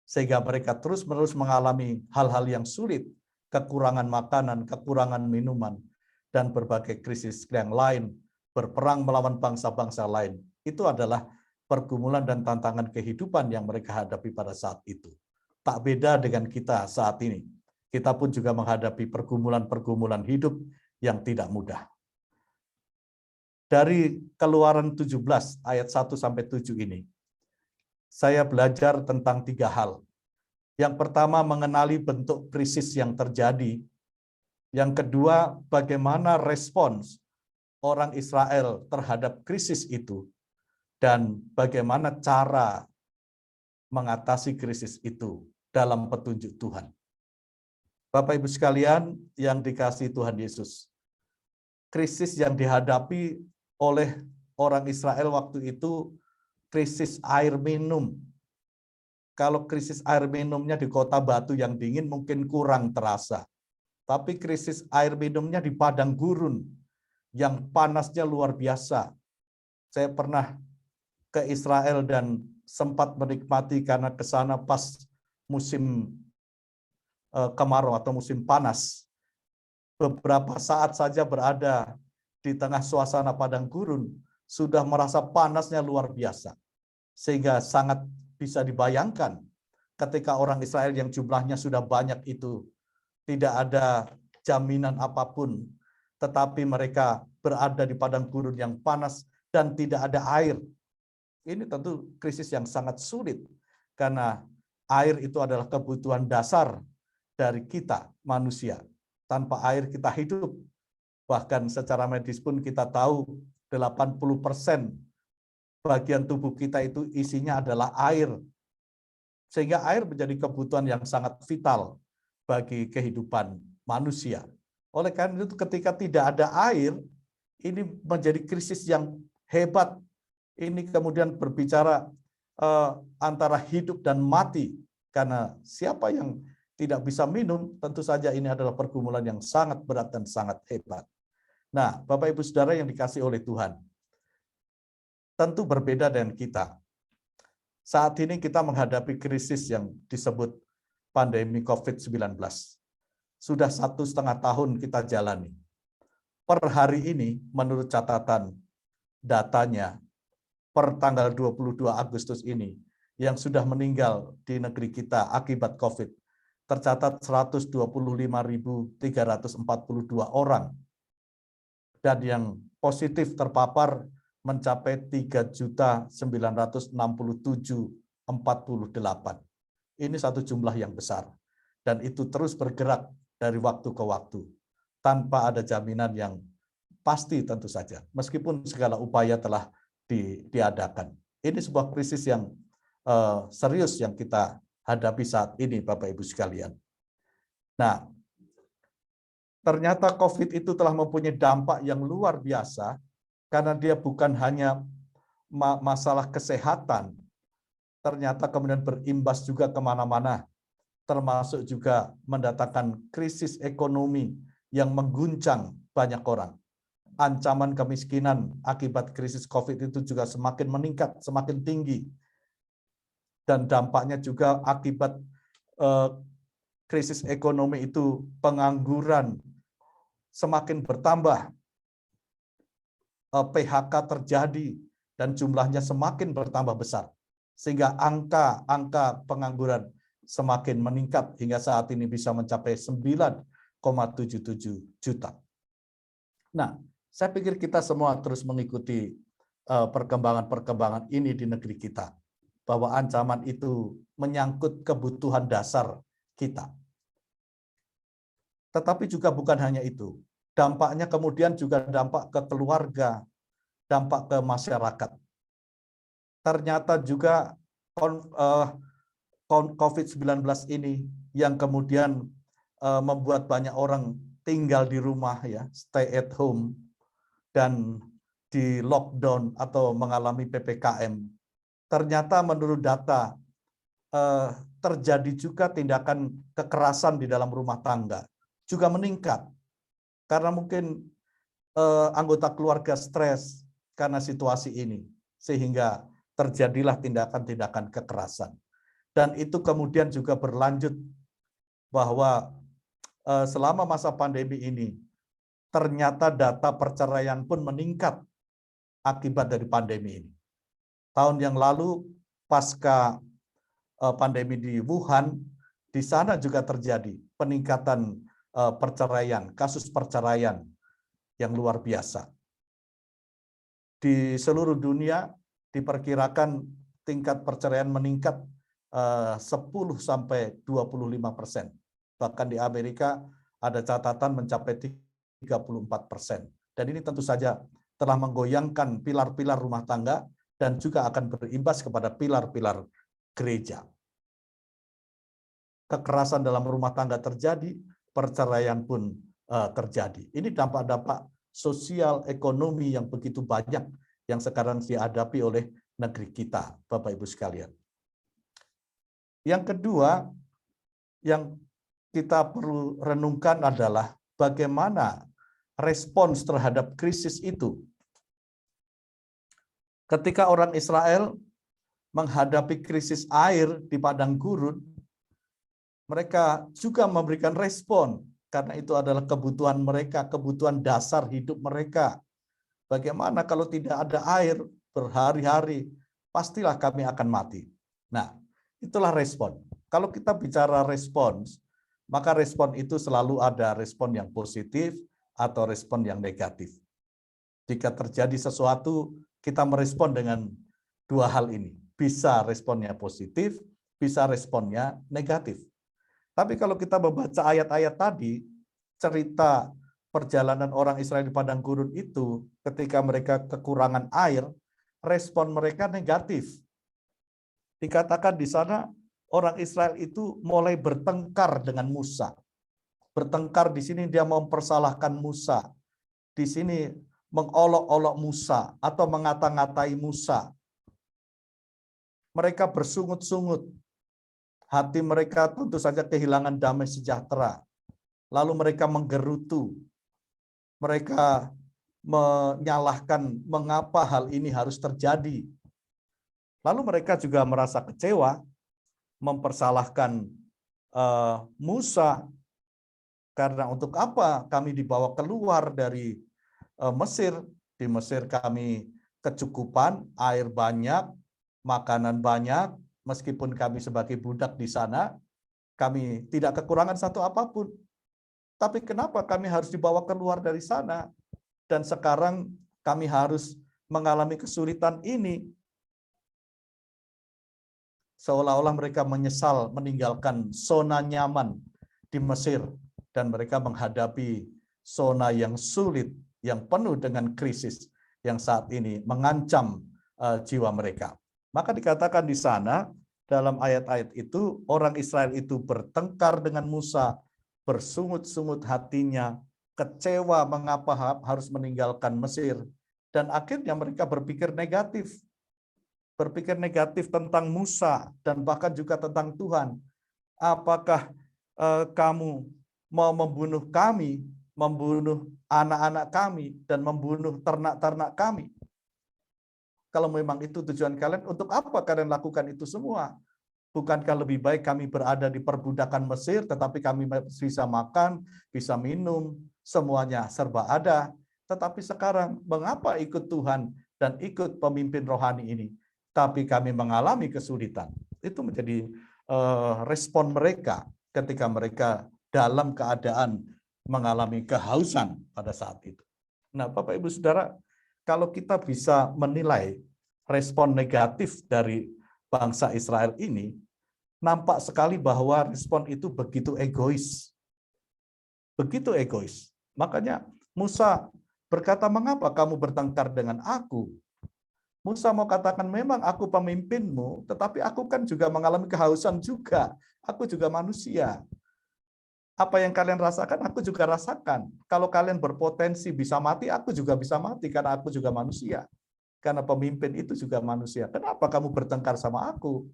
Sehingga mereka terus-menerus mengalami hal-hal yang sulit, kekurangan makanan, kekurangan minuman, dan berbagai krisis yang lain, berperang melawan bangsa-bangsa lain. Itu adalah pergumulan dan tantangan kehidupan yang mereka hadapi pada saat itu. Tak beda dengan kita saat ini. Kita pun juga menghadapi pergumulan-pergumulan hidup yang tidak mudah. Dari Keluaran 17 ayat 1-7 ini, saya belajar tentang 3 hal. Yang pertama, mengenali bentuk krisis yang terjadi. Yang kedua, bagaimana respons orang Israel terhadap krisis itu. Dan bagaimana cara mengatasi krisis itu dalam petunjuk Tuhan. Bapak Ibu sekalian yang dikasihi Tuhan Yesus, krisis yang dihadapi oleh orang Israel waktu itu krisis air minum. Kalau krisis air minumnya di kota Batu yang dingin mungkin kurang terasa. Tapi krisis air minumnya di padang gurun yang panasnya luar biasa. Saya pernah ke Israel dan sempat menikmati karena ke sana pas musim kemarau atau musim panas. Beberapa saat saja berada di tengah suasana padang gurun, sudah merasa panasnya luar biasa. Sehingga sangat bisa dibayangkan ketika orang Israel yang jumlahnya sudah banyak itu tidak ada jaminan apapun, tetapi mereka berada di padang gurun yang panas dan tidak ada air. Ini tentu krisis yang sangat sulit, karena air itu adalah kebutuhan dasar dari kita manusia. Tanpa air kita hidup. Bahkan secara medis pun kita tahu 80% bagian tubuh kita itu isinya adalah air. Sehingga air menjadi kebutuhan yang sangat vital bagi kehidupan manusia. Oleh karena itu ketika tidak ada air, ini menjadi krisis yang hebat. Ini kemudian berbicara antara hidup dan mati. Karena siapa yang tidak bisa minum, tentu saja ini adalah pergumulan yang sangat berat dan sangat hebat. Nah, Bapak Ibu Saudara yang dikasihi oleh Tuhan, tentu berbeda dengan kita. Saat ini kita menghadapi krisis yang disebut pandemi COVID-19. Sudah 1,5 tahun kita jalani. Per hari ini, menurut catatan datanya, per tanggal 22 Agustus ini, yang sudah meninggal di negeri kita akibat COVID, tercatat 125.342 orang. Dan yang positif terpapar mencapai 3.967.048. Ini satu jumlah yang besar. Dan itu terus bergerak dari waktu ke waktu. Tanpa ada jaminan yang pasti tentu saja. Meskipun segala upaya telah diadakan. Ini sebuah krisis yang serius yang kita hadapi saat ini, Bapak Ibu sekalian. Nah, ternyata COVID itu telah mempunyai dampak yang luar biasa, karena dia bukan hanya masalah kesehatan, ternyata kemudian berimbas juga kemana-mana, termasuk juga mendatangkan krisis ekonomi yang mengguncang banyak orang. Ancaman kemiskinan akibat krisis COVID itu juga semakin meningkat, semakin tinggi. Dan dampaknya juga akibat krisis ekonomi itu pengangguran semakin bertambah, PHK terjadi dan jumlahnya semakin bertambah besar, sehingga angka pengangguran semakin meningkat hingga saat ini bisa mencapai 9,77 juta. Nah, saya pikir kita semua terus mengikuti perkembangan-perkembangan ini di negeri kita, bahwa ancaman itu menyangkut kebutuhan dasar kita. Tetapi juga bukan hanya itu. Dampaknya kemudian juga dampak ke keluarga, dampak ke masyarakat. Ternyata juga COVID-19 ini yang kemudian membuat banyak orang tinggal di rumah, ya, stay at home, dan di lockdown atau mengalami PPKM. Ternyata menurut data terjadi juga tindakan kekerasan di dalam rumah tangga juga meningkat karena mungkin anggota keluarga stres karena situasi ini, sehingga terjadilah tindakan-tindakan kekerasan. Dan itu kemudian juga berlanjut bahwa selama masa pandemi ini, ternyata data perceraian pun meningkat akibat dari pandemi ini. Tahun yang lalu, pasca pandemi di Wuhan, di sana juga terjadi peningkatan perceraian, kasus perceraian yang luar biasa. Di seluruh dunia diperkirakan tingkat perceraian meningkat 10-25%. Bahkan di Amerika ada catatan mencapai 34%. Dan ini tentu saja telah menggoyangkan pilar-pilar rumah tangga dan juga akan berimbas kepada pilar-pilar gereja. Kekerasan dalam rumah tangga terjadi, perceraian pun terjadi. Ini dampak-dampak sosial, ekonomi yang begitu banyak yang sekarang dihadapi oleh negeri kita, Bapak Ibu sekalian. Yang kedua, yang kita perlu renungkan adalah bagaimana respons terhadap krisis itu. Ketika orang Israel menghadapi krisis air di padang gurun, mereka juga memberikan respon, karena itu adalah kebutuhan mereka, kebutuhan dasar hidup mereka. Bagaimana kalau tidak ada air berhari-hari, pastilah kami akan mati. Nah, itulah respon. Kalau kita bicara respons, maka respon itu selalu ada respon yang positif atau respon yang negatif. Jika terjadi sesuatu, kita merespon dengan dua hal ini. Bisa responnya positif, bisa responnya negatif. Tapi kalau kita membaca ayat-ayat tadi, cerita perjalanan orang Israel di padang gurun itu, ketika mereka kekurangan air, respon mereka negatif. Dikatakan di sana, orang Israel itu mulai bertengkar dengan Musa. Bertengkar di sini dia mempersalahkan Musa. Di sini mengolok-olok Musa atau mengata-ngatai Musa. Mereka bersungut-sungut. Hati mereka tentu saja kehilangan damai sejahtera. Lalu mereka menggerutu. Mereka menyalahkan mengapa hal ini harus terjadi. Lalu mereka juga merasa kecewa, mempersalahkan Musa, karena untuk apa kami dibawa keluar dari Mesir. Di Mesir kami kecukupan, air banyak, makanan banyak, meskipun kami sebagai budak di sana, kami tidak kekurangan satu apapun. Tapi kenapa kami harus dibawa keluar dari sana? Dan sekarang kami harus mengalami kesulitan ini. Seolah-olah mereka menyesal meninggalkan zona nyaman di Mesir. Dan mereka menghadapi zona yang sulit, yang penuh dengan krisis, yang saat ini mengancam jiwa mereka. Maka dikatakan di sana, dalam ayat-ayat itu, orang Israel itu bertengkar dengan Musa, bersungut-sungut hatinya, kecewa mengapa harus meninggalkan Mesir, dan akhirnya mereka berpikir negatif. Berpikir negatif tentang Musa, dan bahkan juga tentang Tuhan. Apakah kamu mau membunuh kami, membunuh anak-anak kami, dan membunuh ternak-ternak kami? Kalau memang itu tujuan kalian, untuk apa kalian lakukan itu semua? Bukankah lebih baik kami berada di perbudakan Mesir, tetapi kami bisa makan, bisa minum, semuanya serba ada. Tetapi sekarang, mengapa ikut Tuhan dan ikut pemimpin rohani ini? Tapi kami mengalami kesulitan. Itu menjadi respon mereka ketika mereka dalam keadaan mengalami kehausan pada saat itu. Nah, Bapak Ibu Saudara, kalau kita bisa menilai respon negatif dari bangsa Israel ini, nampak sekali bahwa respon itu begitu egois. Begitu egois. Makanya Musa berkata, mengapa kamu bertengkar dengan aku? Musa mau katakan, memang aku pemimpinmu, tetapi aku kan juga mengalami kehausan juga. Aku juga manusia. Apa yang kalian rasakan, aku juga rasakan. Kalau kalian berpotensi bisa mati, aku juga bisa mati, karena aku juga manusia. Karena pemimpin itu juga manusia. Kenapa kamu bertengkar sama aku?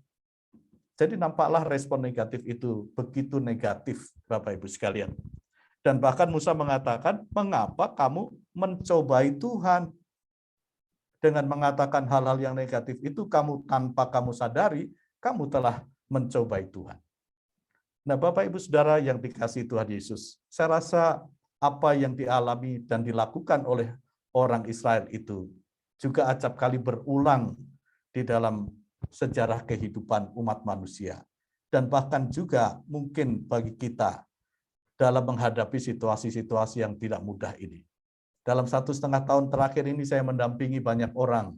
Jadi nampaklah respon negatif itu begitu negatif, Bapak Ibu sekalian. Dan bahkan Musa mengatakan, mengapa kamu mencobai Tuhan? dengan mengatakan hal-hal yang negatif itu, kamu tanpa kamu sadari, kamu telah mencobai Tuhan. Nah, Bapak Ibu Saudara yang dikasihi Tuhan Yesus, saya rasa apa yang dialami dan dilakukan oleh orang Israel itu juga acap kali berulang di dalam sejarah kehidupan umat manusia. Dan bahkan juga mungkin bagi kita dalam menghadapi situasi-situasi yang tidak mudah ini. Dalam 1,5 tahun terakhir ini saya mendampingi banyak orang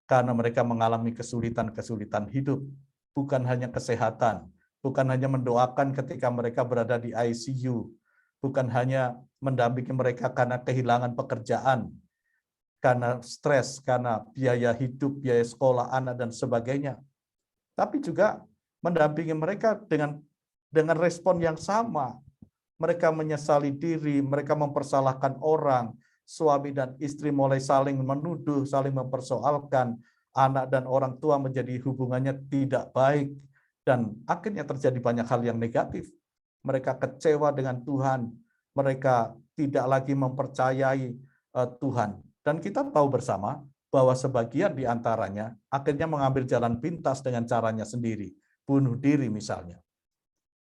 karena mereka mengalami kesulitan-kesulitan hidup, bukan hanya kesehatan, bukan hanya mendoakan ketika mereka berada di ICU, bukan hanya mendampingi mereka karena kehilangan pekerjaan, karena stres, karena biaya hidup, biaya sekolah anak, dan sebagainya. Tapi juga mendampingi mereka dengan respon yang sama. Mereka menyesali diri, mereka mempersalahkan orang, suami dan istri mulai saling menuduh, saling mempersoalkan, anak dan orang tua menjadi hubungannya tidak baik, dan akhirnya terjadi banyak hal yang negatif. Mereka kecewa dengan Tuhan, mereka tidak lagi mempercayai Tuhan. Dan kita tahu bersama bahwa sebagian di antaranya akhirnya mengambil jalan pintas dengan caranya sendiri, bunuh diri misalnya.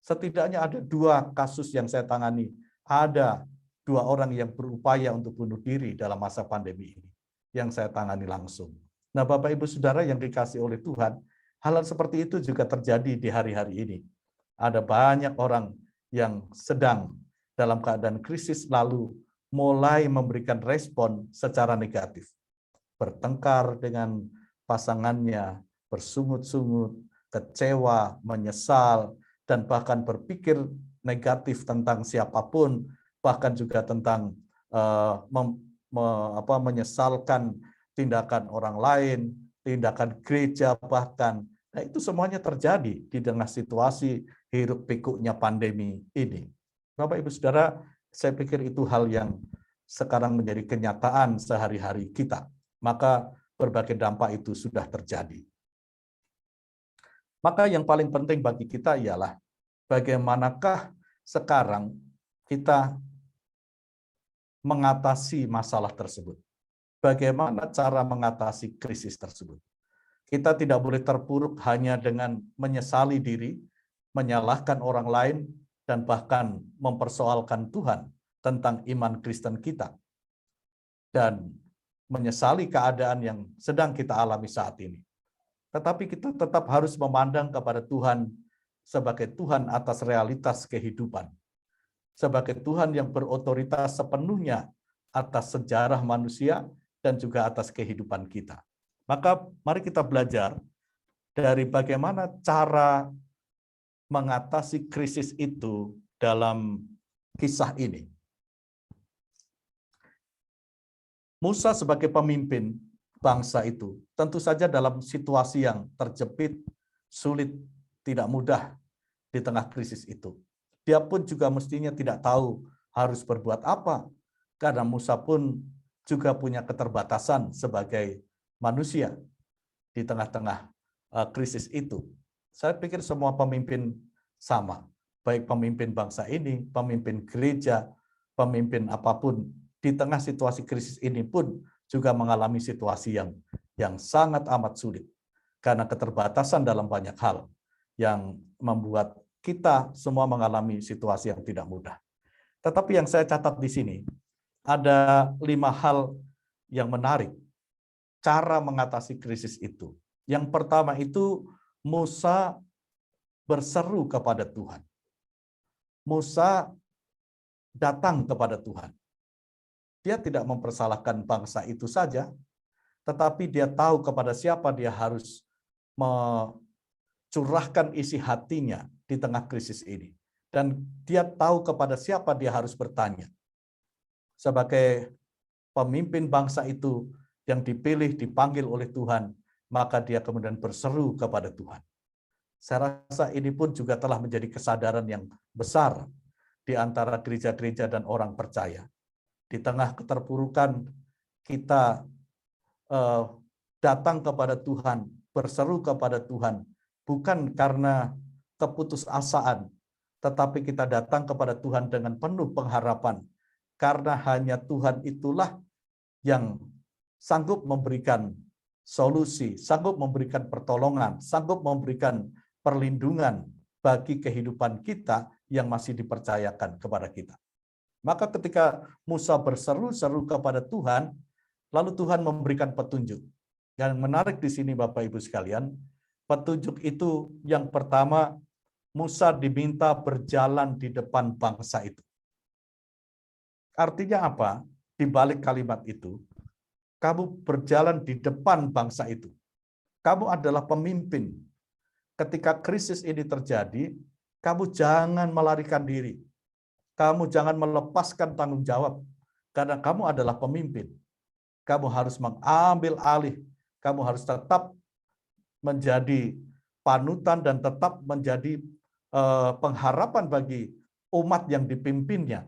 Setidaknya ada 2 kasus yang saya tangani. Ada 2 orang yang berupaya untuk bunuh diri dalam masa pandemi ini, yang saya tangani langsung. Nah, Bapak Ibu Saudara yang dikasihi oleh Tuhan, hal seperti itu juga terjadi di hari-hari ini. Ada banyak orang yang sedang dalam keadaan krisis lalu mulai memberikan respon secara negatif. Bertengkar dengan pasangannya, bersungut-sungut, kecewa, menyesal, dan bahkan berpikir negatif tentang siapapun, bahkan juga tentang menyesalkan tindakan orang lain, tindakan gereja bahkan. Nah, itu semuanya terjadi di tengah situasi hiruk pikuknya pandemi ini. Bapak Ibu Saudara, saya pikir itu hal yang sekarang menjadi kenyataan sehari-hari kita. Maka berbagai dampak itu sudah terjadi. Maka yang paling penting bagi kita ialah bagaimanakah sekarang kita mengatasi masalah tersebut. Bagaimana cara mengatasi krisis tersebut. Kita tidak boleh terpuruk hanya dengan menyesali diri, menyalahkan orang lain, dan bahkan mempersoalkan Tuhan tentang iman Kristen kita. Dan menyesali keadaan yang sedang kita alami saat ini. Tetapi kita tetap harus memandang kepada Tuhan sebagai Tuhan atas realitas kehidupan. Sebagai Tuhan yang berotoritas sepenuhnya atas sejarah manusia dan juga atas kehidupan kita. Maka mari kita belajar dari bagaimana cara mengatasi krisis itu dalam kisah ini. Musa sebagai pemimpin bangsa itu tentu saja dalam situasi yang terjepit, sulit, tidak mudah di tengah krisis itu. Dia pun juga mestinya tidak tahu harus berbuat apa, karena Musa pun juga punya keterbatasan sebagai manusia di tengah-tengah krisis itu. Saya pikir semua pemimpin sama, baik pemimpin bangsa ini, pemimpin gereja, pemimpin apapun, di tengah situasi krisis ini pun juga mengalami situasi yang sangat amat sulit karena keterbatasan dalam banyak hal yang membuat kita semua mengalami situasi yang tidak mudah. Tetapi yang saya catat di sini ada 5 hal yang menarik cara mengatasi krisis itu. Yang pertama itu Musa berseru kepada Tuhan. Musa datang kepada Tuhan. Dia tidak mempersalahkan bangsa itu saja, tetapi dia tahu kepada siapa dia harus mencurahkan isi hatinya di tengah krisis ini. Dan dia tahu kepada siapa dia harus bertanya. Sebagai pemimpin bangsa itu yang dipilih, dipanggil oleh Tuhan, maka dia kemudian berseru kepada Tuhan. Saya rasa ini pun juga telah menjadi kesadaran yang besar di antara gereja-gereja dan orang percaya. Di tengah keterpurukan, kita datang kepada Tuhan, berseru kepada Tuhan, bukan karena keputusasaan, tetapi kita datang kepada Tuhan dengan penuh pengharapan, karena hanya Tuhan itulah yang sanggup memberikan solusi, sanggup memberikan pertolongan, sanggup memberikan perlindungan bagi kehidupan kita yang masih dipercayakan kepada kita. Maka ketika Musa berseru-seru kepada Tuhan, lalu Tuhan memberikan petunjuk. Yang menarik di sini Bapak Ibu sekalian, petunjuk itu yang pertama, Musa diminta berjalan di depan bangsa itu. Artinya apa? Di balik kalimat itu, kamu berjalan di depan bangsa itu. Kamu adalah pemimpin. Ketika krisis ini terjadi, kamu jangan melarikan diri. Kamu jangan melepaskan tanggung jawab, karena kamu adalah pemimpin. Kamu harus mengambil alih. Kamu harus tetap menjadi panutan dan tetap menjadi pengharapan bagi umat yang dipimpinnya.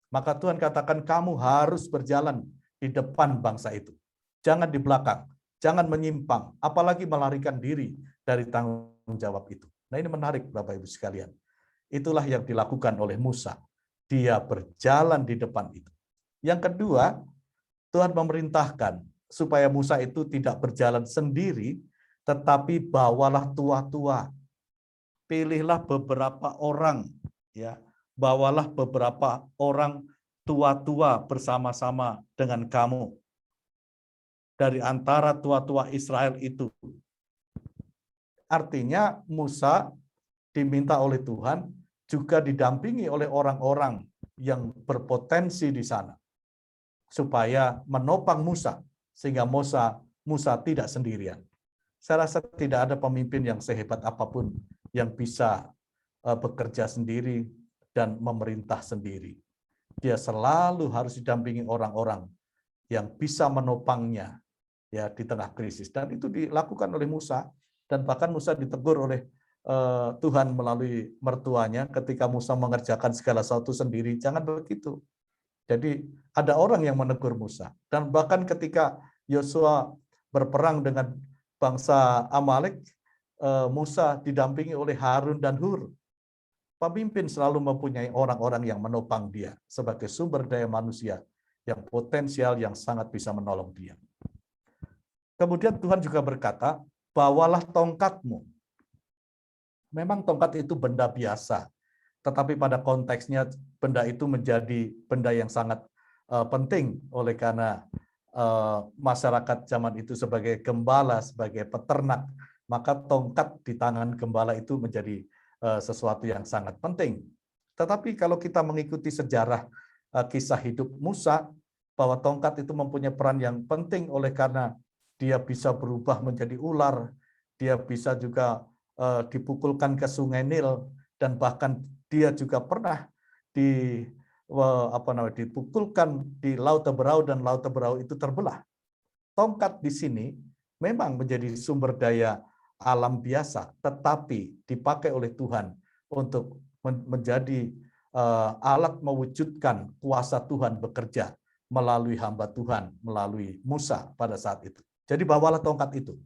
Maka Tuhan katakan kamu harus berjalan di depan bangsa itu. Jangan di belakang, jangan menyimpang, apalagi melarikan diri dari tanggung jawab itu. Nah ini menarik Bapak Ibu sekalian. Itulah yang dilakukan oleh Musa. Dia berjalan di depan itu. Yang kedua, Tuhan memerintahkan supaya Musa itu tidak berjalan sendiri, tetapi bawalah tua-tua. Pilihlah beberapa orang, ya. Bawalah beberapa orang tua-tua bersama-sama dengan kamu. Dari antara tua-tua Israel itu. Artinya Musa diminta oleh Tuhan juga didampingi oleh orang-orang yang berpotensi di sana. Supaya menopang Musa, sehingga Musa tidak sendirian. Saya rasa tidak ada pemimpin yang sehebat apapun yang bisa bekerja sendiri dan memerintah sendiri. Dia selalu harus didampingi orang-orang yang bisa menopangnya ya di tengah krisis. Dan itu dilakukan oleh Musa, dan bahkan Musa ditegur oleh Tuhan melalui mertuanya ketika Musa mengerjakan segala sesuatu sendiri. Jangan begitu. Jadi ada orang yang menegur Musa. Dan bahkan ketika Yosua berperang dengan bangsa Amalek, Musa didampingi oleh Harun dan Hur. Pemimpin selalu mempunyai orang-orang yang menopang dia sebagai sumber daya manusia yang potensial, yang sangat bisa menolong dia. Kemudian Tuhan juga berkata, bawalah tongkatmu. Memang tongkat itu benda biasa, tetapi pada konteksnya benda itu menjadi benda yang sangat penting oleh karena masyarakat zaman itu sebagai gembala, sebagai peternak, maka tongkat di tangan gembala itu menjadi sesuatu yang sangat penting. Tetapi kalau kita mengikuti sejarah kisah hidup Musa, bahwa tongkat itu mempunyai peran yang penting oleh karena dia bisa berubah menjadi ular, dia bisa juga dipukulkan ke sungai Nil, dan bahkan dia juga pernah dipukulkan di Laut Teberau, dan Laut Teberau itu terbelah. Tongkat di sini memang menjadi sumber daya alam biasa, tetapi dipakai oleh Tuhan untuk menjadi alat mewujudkan kuasa Tuhan bekerja melalui hamba Tuhan, melalui Musa pada saat itu. Jadi bawalah tongkat itu,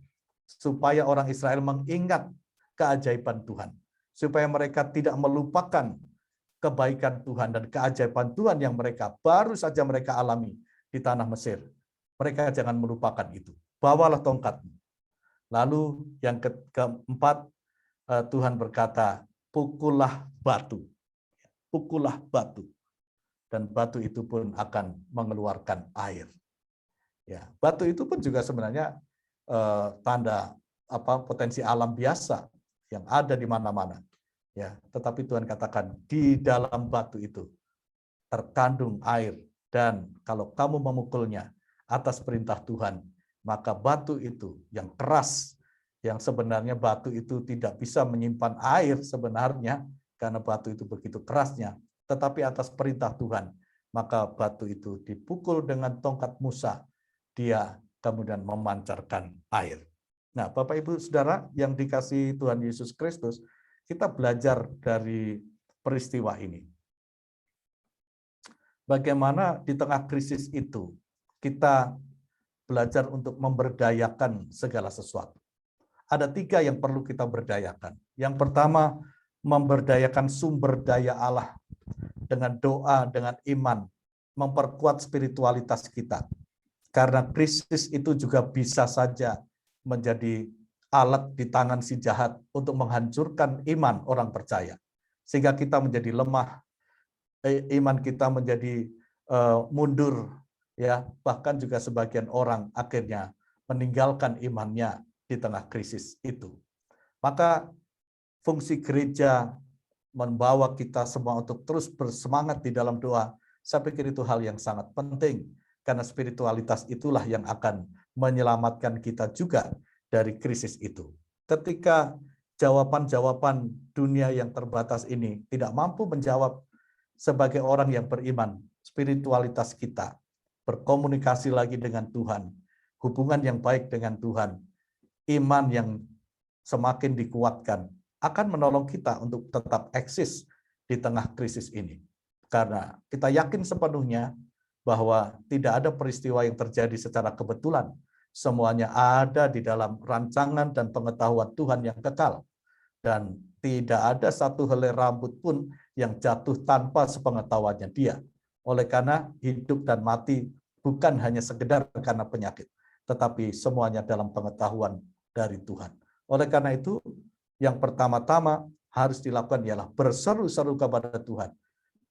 supaya orang Israel mengingat keajaiban Tuhan, supaya mereka tidak melupakan kebaikan Tuhan dan keajaiban Tuhan yang baru saja mereka alami di tanah Mesir. Mereka jangan melupakan itu. Bawalah tongkatmu. Lalu yang keempat, Tuhan berkata, pukullah batu. Pukullah batu. Dan batu itu pun akan mengeluarkan air. Ya, batu itu pun juga sebenarnya tanda potensi alam biasa yang ada di mana-mana. Ya, tetapi Tuhan katakan di dalam batu itu terkandung air, dan kalau kamu memukulnya atas perintah Tuhan, maka batu itu yang keras, yang sebenarnya batu itu tidak bisa menyimpan air sebenarnya karena batu itu begitu kerasnya, tetapi atas perintah Tuhan, maka batu itu dipukul dengan tongkat Musa, dia kemudian memancarkan air. Nah, Bapak Ibu Saudara yang dikasihi Tuhan Yesus Kristus, kita belajar dari peristiwa ini. Bagaimana di tengah krisis itu kita belajar untuk memberdayakan segala sesuatu. Ada 3 yang perlu kita berdayakan. Yang pertama, memberdayakan sumber daya Allah dengan doa, dengan iman, memperkuat spiritualitas kita. Karena krisis itu juga bisa saja menjadi alat di tangan si jahat untuk menghancurkan iman orang percaya. Sehingga kita menjadi lemah, iman kita menjadi mundur, ya, bahkan juga sebagian orang akhirnya meninggalkan imannya di tengah krisis itu. Maka fungsi gereja membawa kita semua untuk terus bersemangat di dalam doa. Saya pikir itu hal yang sangat penting, karena spiritualitas itulah yang akan menyelamatkan kita juga dari krisis itu. Ketika jawaban-jawaban dunia yang terbatas ini tidak mampu menjawab sebagai orang yang beriman, spiritualitas kita, berkomunikasi lagi dengan Tuhan, hubungan yang baik dengan Tuhan, iman yang semakin dikuatkan, akan menolong kita untuk tetap eksis di tengah krisis ini. Karena kita yakin sepenuhnya bahwa tidak ada peristiwa yang terjadi secara kebetulan. Semuanya ada di dalam rancangan dan pengetahuan Tuhan yang kekal. Dan tidak ada satu helai rambut pun yang jatuh tanpa sepengetahuannya Dia. Oleh karena hidup dan mati bukan hanya sekedar karena penyakit, tetapi semuanya dalam pengetahuan dari Tuhan. Oleh karena itu, yang pertama-tama harus dilakukan ialah berseru-seru kepada Tuhan,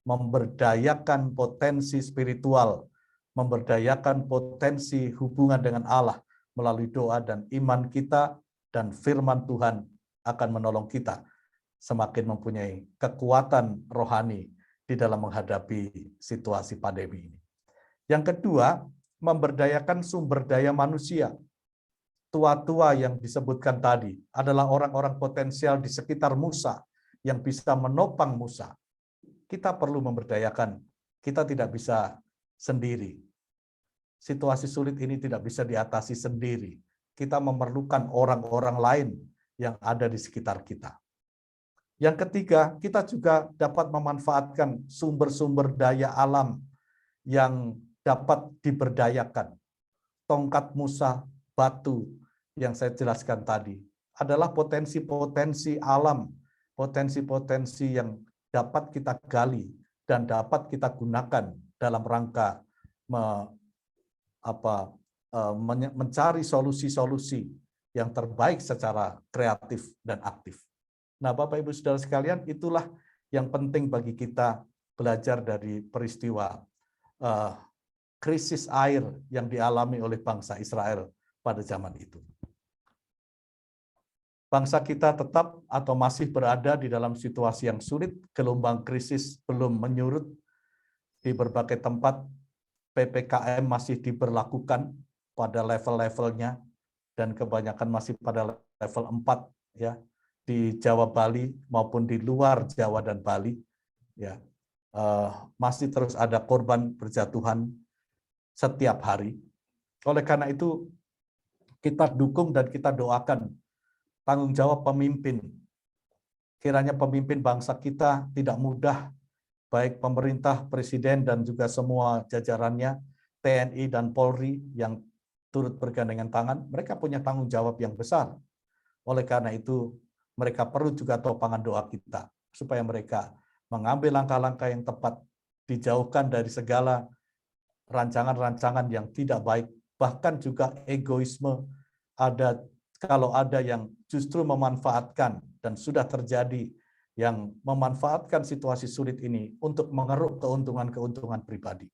memberdayakan potensi spiritual, memberdayakan potensi hubungan dengan Allah melalui doa dan iman kita, dan firman Tuhan akan menolong kita semakin mempunyai kekuatan rohani di dalam menghadapi situasi pandemi ini. Yang kedua, memberdayakan sumber daya manusia. Tua-tua yang disebutkan tadi adalah orang-orang potensial di sekitar Musa yang bisa menopang Musa. Kita perlu memberdayakan, kita tidak bisa sendiri. Situasi sulit ini tidak bisa diatasi sendiri. Kita memerlukan orang-orang lain yang ada di sekitar kita. Yang ketiga, kita juga dapat memanfaatkan sumber-sumber daya alam yang dapat diberdayakan. Tongkat Musa, batu yang saya jelaskan tadi, adalah potensi-potensi alam, potensi-potensi yang dapat kita gali dan dapat kita gunakan dalam rangka mencari solusi-solusi yang terbaik secara kreatif dan aktif. Nah, Bapak Ibu Saudara sekalian, itulah yang penting bagi kita belajar dari peristiwa krisis air yang dialami oleh bangsa Israel pada zaman itu. Bangsa kita tetap atau masih berada di dalam situasi yang sulit, gelombang krisis belum menyurut di berbagai tempat, PPKM masih diberlakukan pada level-levelnya, dan kebanyakan masih pada level 4 ya, di Jawa Bali maupun di luar Jawa dan Bali ya. Masih terus ada korban berjatuhan setiap hari. Oleh karena itu kita dukung dan kita doakan tanggung jawab pemimpin. Kiranya pemimpin bangsa kita tidak mudah, baik pemerintah, presiden, dan juga semua jajarannya, TNI dan Polri yang turut bergandengan tangan, mereka punya tanggung jawab yang besar. Oleh karena itu, mereka perlu juga topangan doa kita, supaya mereka mengambil langkah-langkah yang tepat, dijauhkan dari segala rancangan-rancangan yang tidak baik, bahkan juga egoisme. Kalau ada yang justru memanfaatkan, dan sudah terjadi yang memanfaatkan situasi sulit ini untuk mengeruk keuntungan-keuntungan pribadi.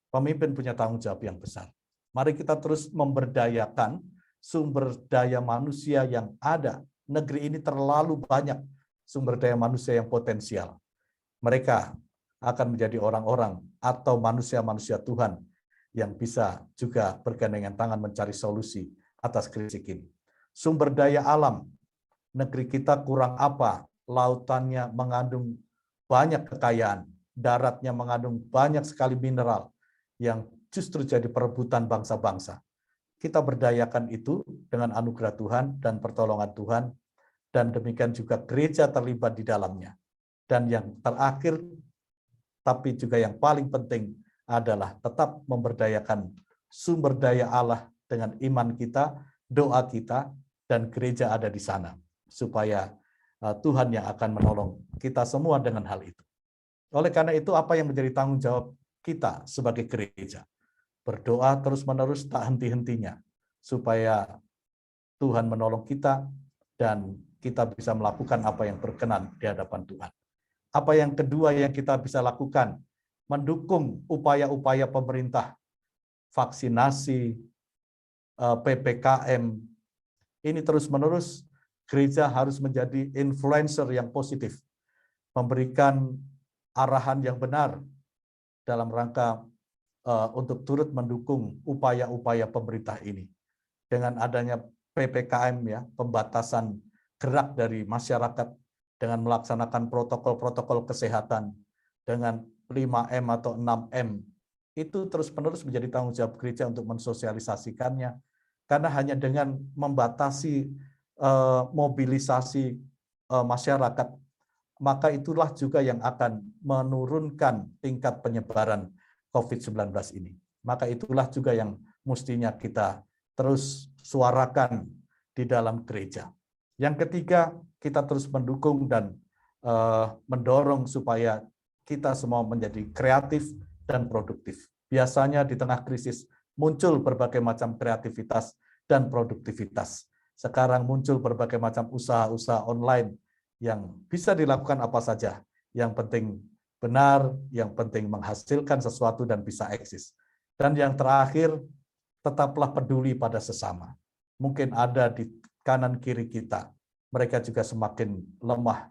Pemimpin punya tanggung jawab yang besar. Mari kita terus memberdayakan sumber daya manusia yang ada. Negeri ini terlalu banyak sumber daya manusia yang potensial. Mereka akan menjadi orang-orang atau manusia-manusia Tuhan yang bisa juga bergandengan tangan mencari solusi atas krisis ini. Sumber daya alam, negeri kita kurang apa? Lautannya mengandung banyak kekayaan, daratnya mengandung banyak sekali mineral yang justru jadi perebutan bangsa-bangsa. Kita berdayakan itu dengan anugerah Tuhan dan pertolongan Tuhan, dan demikian juga gereja terlibat di dalamnya. Dan yang terakhir, tapi juga yang paling penting adalah tetap memberdayakan sumber daya Allah dengan iman kita, doa kita, dan gereja ada di sana, supaya Tuhan yang akan menolong kita semua dengan hal itu. Oleh karena itu, apa yang menjadi tanggung jawab kita sebagai gereja? berdoa terus-menerus tak henti-hentinya, supaya Tuhan menolong kita dan kita bisa melakukan apa yang berkenan di hadapan Tuhan. Apa yang kedua yang kita bisa lakukan? Mendukung upaya-upaya pemerintah, vaksinasi, PPKM. Ini terus-menerus gereja harus menjadi influencer yang positif, memberikan arahan yang benar dalam rangka untuk turut mendukung upaya-upaya pemerintah ini. Dengan adanya PPKM, ya, pembatasan gerak dari masyarakat dengan melaksanakan protokol-protokol kesehatan dengan 5M atau 6M, itu terus-menerus menjadi tanggung jawab gereja untuk mensosialisasikannya, karena hanya dengan membatasi mobilisasi masyarakat, maka itulah juga yang akan menurunkan tingkat penyebaran COVID-19 ini. Maka itulah juga yang mestinya kita terus suarakan di dalam gereja. Yang ketiga, kita terus mendukung dan mendorong supaya kita semua menjadi kreatif dan produktif. Biasanya di tengah krisis muncul berbagai macam kreativitas dan produktivitas. Sekarang muncul berbagai macam usaha-usaha online yang bisa dilakukan apa saja. Yang penting benar, yang penting menghasilkan sesuatu dan bisa eksis. Dan yang terakhir, tetaplah peduli pada sesama. Mungkin ada di kanan kiri kita, mereka juga semakin lemah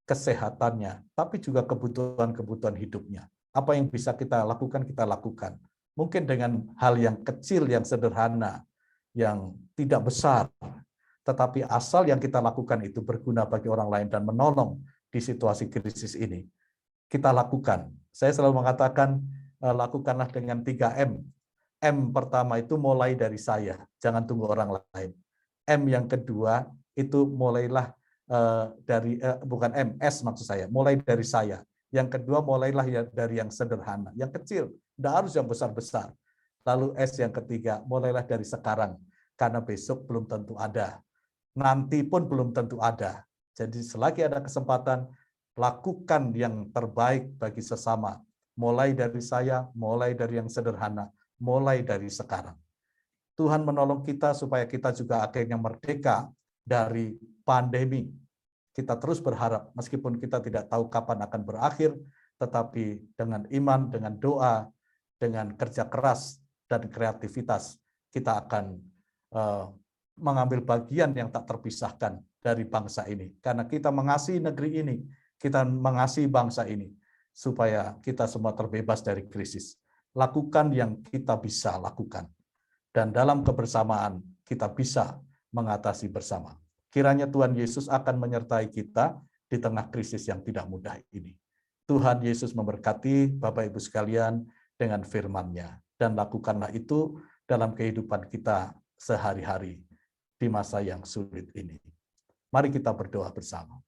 kesehatannya, tapi juga kebutuhan-kebutuhan hidupnya. Apa yang bisa kita lakukan, kita lakukan. Mungkin dengan hal yang kecil, yang sederhana, yang tidak besar, tetapi asal yang kita lakukan itu berguna bagi orang lain dan menolong di situasi krisis ini, kita lakukan. Saya selalu mengatakan, lakukanlah dengan 3M. M pertama itu mulai dari saya, jangan tunggu orang lain. M yang kedua itu mulailah bukan MS maksud saya, mulai dari saya. Yang kedua mulailah dari yang sederhana, yang kecil, tidak harus yang besar-besar. Lalu S yang ketiga, mulailah dari sekarang, karena besok belum tentu ada. Nanti pun belum tentu ada. Jadi selagi ada kesempatan, lakukan yang terbaik bagi sesama. Mulai dari saya, mulai dari yang sederhana, mulai dari sekarang. Tuhan menolong kita supaya kita juga akhirnya merdeka dari pandemi. Kita terus berharap, meskipun kita tidak tahu kapan akan berakhir, tetapi dengan iman, dengan doa, dengan kerja keras, dan kreativitas, kita akan mengambil bagian yang tak terpisahkan dari bangsa ini. Karena kita mengasihi negeri ini, kita mengasihi bangsa ini, supaya kita semua terbebas dari krisis. Lakukan yang kita bisa lakukan. Dan dalam kebersamaan, kita bisa mengatasi bersama. Kiranya Tuhan Yesus akan menyertai kita di tengah krisis yang tidak mudah ini. Tuhan Yesus memberkati Bapak Ibu sekalian dengan firman-Nya. Dan lakukanlah itu dalam kehidupan kita sehari-hari di masa yang sulit ini. Mari kita berdoa bersama.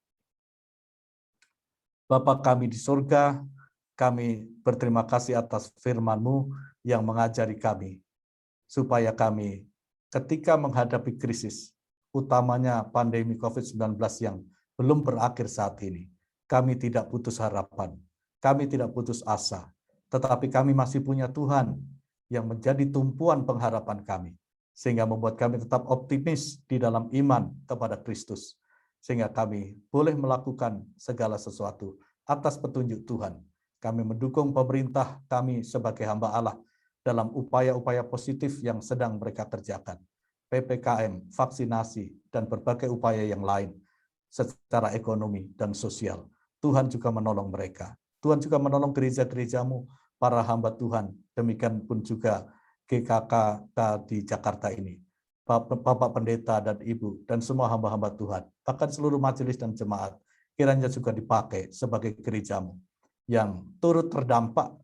Bapa kami di surga, kami berterima kasih atas firman-Mu yang mengajari kami, supaya kami ketika menghadapi krisis, utamanya pandemi COVID-19 yang belum berakhir saat ini, kami tidak putus harapan, kami tidak putus asa, tetapi kami masih punya Tuhan yang menjadi tumpuan pengharapan kami, sehingga membuat kami tetap optimis di dalam iman kepada Kristus, sehingga kami boleh melakukan segala sesuatu atas petunjuk Tuhan. Kami mendukung pemerintah kami sebagai hamba Allah dalam upaya-upaya positif yang sedang mereka kerjakan. PPKM, vaksinasi, dan berbagai upaya yang lain secara ekonomi dan sosial. Tuhan juga menolong mereka. Tuhan juga menolong gereja-gerejamu, para hamba Tuhan. Demikian pun juga GKK di Jakarta ini. Bapak Pendeta dan Ibu, dan semua hamba-hamba Tuhan. Bahkan seluruh majelis dan jemaat, kiranya juga dipakai sebagai gerejamu yang turut terdampak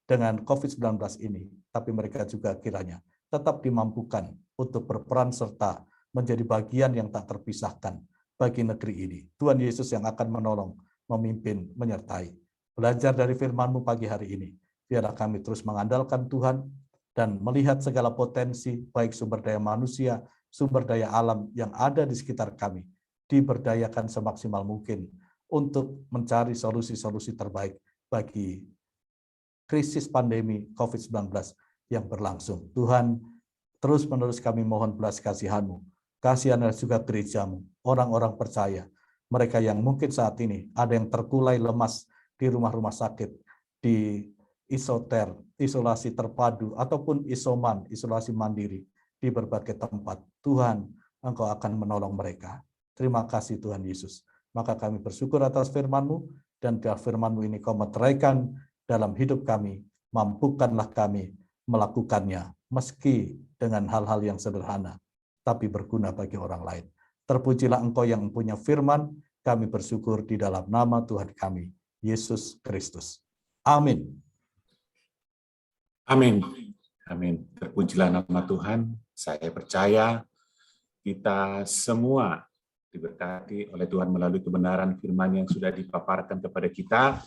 dengan COVID-19 ini. Tapi mereka juga kiranya tetap dimampukan untuk berperan serta menjadi bagian yang tak terpisahkan bagi negeri ini. Tuhan Yesus yang akan menolong, memimpin, menyertai. Belajar dari firman-Mu pagi hari ini, biarlah kami terus mengandalkan Tuhan dan melihat segala potensi, baik sumber daya manusia, sumber daya alam yang ada di sekitar kami, diberdayakan semaksimal mungkin untuk mencari solusi-solusi terbaik bagi krisis pandemi COVID-19 yang berlangsung. Tuhan, terus-menerus kami mohon belas kasihan-Mu. Kasihanlah juga gereja-Mu, orang-orang percaya, mereka yang mungkin saat ini ada yang terkulai lemas di rumah-rumah sakit, di isoter, isolasi terpadu, ataupun isoman, isolasi mandiri di berbagai tempat. Tuhan, Engkau akan menolong mereka. Terima kasih Tuhan Yesus. Maka kami bersyukur atas firman-Mu, dan firman-Mu ini Kau meteraikan dalam hidup kami. Mampukanlah kami melakukannya, meski dengan hal-hal yang sederhana, tapi berguna bagi orang lain. Terpujilah Engkau yang punya firman, kami bersyukur di dalam nama Tuhan kami, Yesus Kristus. Amin. Amin. Amin. Terpujilah nama Tuhan. Saya percaya kita semua diberkati oleh Tuhan melalui kebenaran firman yang sudah dipaparkan kepada kita.